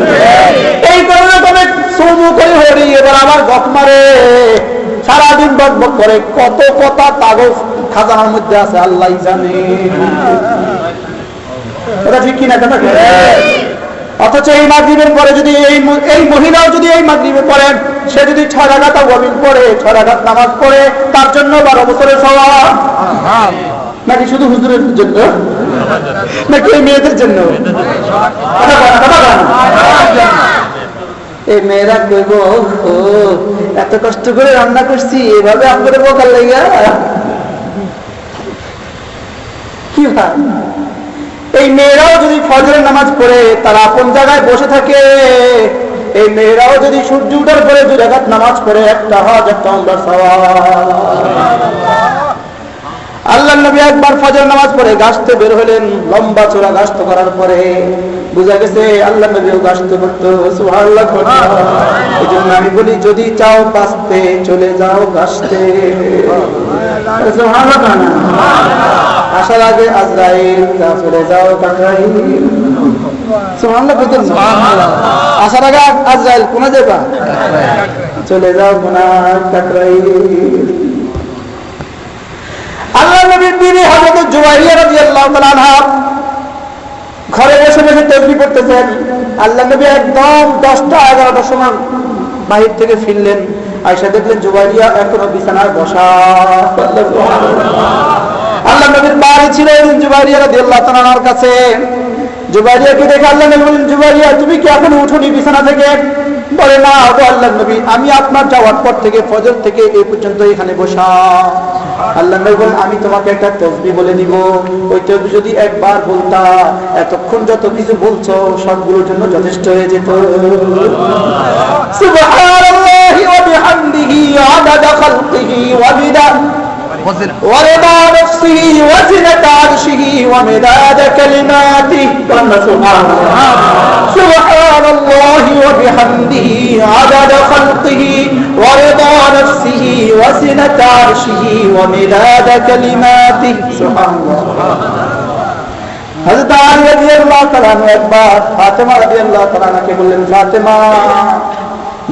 এই কারণে তবে সমু করে হরি এবার আবার গপ মারে, সারাদিন বকবক করে, কত কথা কাগজ খাজানার মধ্যে আছে আল্লাহই জানে। এটা ঠিক কিনা কথা? অথচ এই মাগরিবের পরে যদি এই মহিলাও যদি এই মাগরিবে পড়েন, সে যদি 6 রাকাত ওয়াবিল পড়ে, 6 রাকাত নামাজ পড়ে, তার জন্য 12 বছরের সওয়াব। নাকি শুধু হুজুরের জন্য, নাকি এই মেয়েদের জন্য? এই মেয়েরা কইব, এত কষ্ট করে রান্না করছি, এভাবে আপনাদের বোকার লাগা কি ভাই? এই মেয়েরাও যদি ফজরের নামাজ পড়ে তারা আপন জায়গায় বসে থাকে, এই মেয়েরাও যদি সূর্য উঠার পরে 2 রাকাত নামাজ পড়ে, একটা হজ একটা উমরার সওয়াব। আল্লাহর নবী একবার ফজর নামাজ পড়ে গাছতে বের হলেন, লম্বা চোরা গাছতে করার পরে বুঝা গেছে আল্লাহর নবীও গাছতে করতো। সুবহানাল্লাহ। এই জন্য আমি বলি, যদি চাও বাঁচতে চলে যাও গাছতে। সুবহানাল্লাহ। আসার আগে আজরাইল, চলে যাও কাকরাইল। সুবহানাল্লাহ। আসার আগে আজরাইল, কোন যাবা? চলে যাও কোনা কাকরাইল। আল্লাহ নবীর বিবি হযরত জুবাইরিয়া রাদিয়াল্লাহু তাআলা আনহা ঘরে বসে বসে তাসবিহ পড়তেছেন। আল্লাহ নবী একদম 10টা 11টার সময় বাহির থেকে ফিরলেন, আয়েশা দেখলেন জুবাইরিয়া এখনো বিছানায় বসা। আল্লাহ নবীর বাড়ি ছিল জুবাইরিয়া রাদিয়াল্লাহু তাআলা আনহার কাছে। জুবাইরিয়াকে দেখে আল্লাহ নবী বললেন, জুবাইরিয়া তুমি কি এখনো উঠোনি বিছানা থেকে? বলে, না গো আল্লাহর নবী, আমি আপনার যাওয়ার পর থেকে ফজর থেকে এই পর্যন্ত এখানে বসা। আল্লাহ নবী বলেন, আমি তোমাকে একটা তাসবিহ বলে দিব, ওই তাসবিহ যদি একবার বলতা, এতক্ষণ যত কিছু বলছো সবগুলোর জন্য যথেষ্ট হয়ে যেত। সুবহানাল্লাহি ওয়া বিহামদিহি আদাদা খালকিহি ওয়া ورضا نفسه وزنة عرشه ومداد كلماته. سبحان الله وبحمده عدد خلقه ورضا نفسه وزنة عرشه ومداد كلماته. سبحان الله. হযরত আলী রাদিয়াল্লাহু তাআলা একবার ফাতেমা রাদিয়াল্লাহু তাআলাকে বললেন, ফাতেমা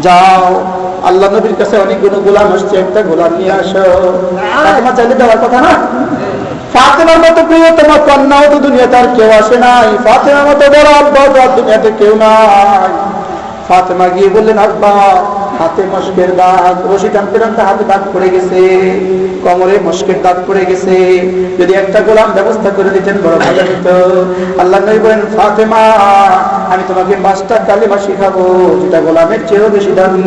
যাও, আল্লাহ নবীর কাছে অনেকগুলো গোলাম আসছে, একটা গোলাম নিয়ে আসো। ফাতেমা চাইলে দেওয়ার কথা না? ফাতেমার মতো প্রিয়তম কন্যাও তো দুনিয়াতে আর কেউ আসে নাই, ফাতেমার মতো বড় আব্বা তো দুনিয়াতে কেউ নাই। ফাতেমা গিয়ে বললেন, আব্বা হাতে মশকের দাগ, রশি টানতে টানতে হাতে দাগ পড়ে গেছে, কোমরে মশকের দাগ পড়ে গেছে, যদি একটা গোলাম ব্যবস্থা করে দিতেন বড় ভালো হতো। আল্লাহ নবী বলেন, ফাতেমা আমি তোমাকে 5টা কালেমা শিখাবো, যেটা গোলামের চেয়েও বেশি দামি।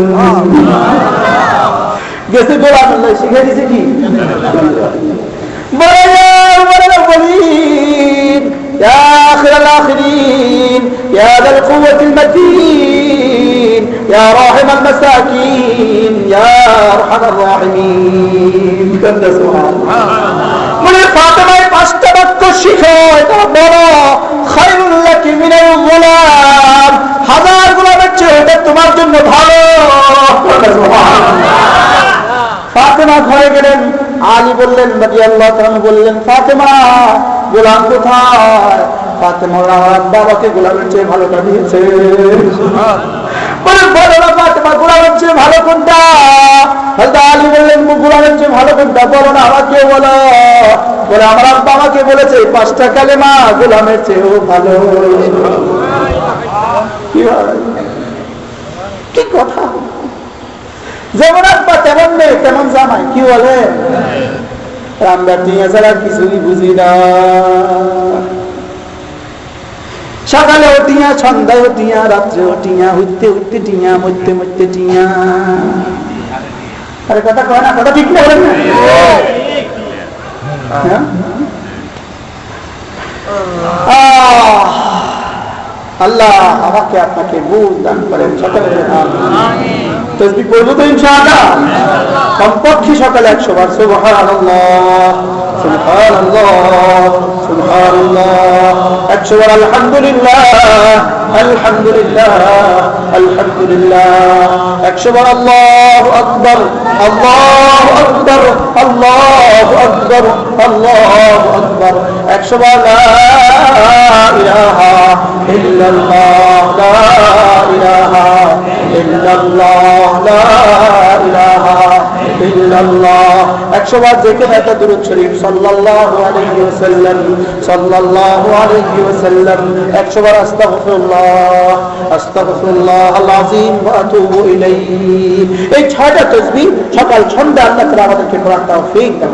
গেছে গোলাম, আল্লাহ শিখিয়ে দিয়েছে কি? يا آخر الآخرين يا ذا القوة المتين يا راحم المساكين يا أرحم الراحمين. বলে ফাতেমায় 5টা বাক্য শিখো, এটা বড় খায়রুল লাকি মিনাল গোলাম, 1000 গোলামের চেয়ে এটা তোমার জন্য ভালো। ফাতেমা ঘরে গেলেন, আলী বললেন রাদিয়াল্লাহু তাআলা বললেন, ফাতেমা গোলাম কোথায়? ফাতেমা বাবাকে গোলামের চেয়ে ভালোটা দিয়েছে। বলে বলো না ফাতেমা, গোলামের চেয়ে ভালো কোনটা? হযরত আলী বললেন, গোলামের চেয়ে ভালো কোনটা বলো না, আমাকে বলো। বলে আমার আব্বা আমাকে বলেছে 5টা কালেমা গোলামের চেয়েও ভালো। কি কথা? যেমন আব্বা তেমন নেই, তেমন জামাই। কি বলে? আমরা টিয়া ছাড়া কিছুই বুঝি না। সকালে টিয়া, সন্ধ্যায় টিয়া, রাত্রে টিয়া, উঠতে উঠতে টিয়া, মরতে মরতে টিয়া। আরে কথা কয় না, কথা ঠিক না বলেন না? আল্লাহ আমাকে আপনাকে বুঝ দান করেন। সকালে তাসবিহ পড়ব তো ইনশাআল্লাহ, কমপক্ষে সকালে 100 বার সুবহানাল্লাহ সুবহানাল্লাহ সুবহানাল্লাহ, 100 বার আলহামদুলিল্লাহ আলহামদুলিল্লাহ আলহামদুলিল্লাহ, 100 বার আল্লাহু আকবার আল্লাহু আকবার আল্লাহু আকবার আল্লাহু আকবার, 100 বার লা ইলাহা ইল্লাল্লাহ লা ইলাহা ইল্লাল্লাহ লা ইলাহা ইল্লাল্লাহ 100 বার জিকির একটা দুরূদ শরীফ সাল্লাল্লাহু আলাইহি ওয়াসাল্লাম সাল্লাল্লাহু আলাইহি ওয়াসাল্লাম 100 বার আস্তাগফিরুল্লাহ আস্তাগফিরুল্লাহাল আযীম ওয়া আতুবু ইলাইহি। এই 6টা তাসবিহ সকাল সন্ধ্যা আল্লাহ তাআলা আমাদেরকে করার তৌফিক দান।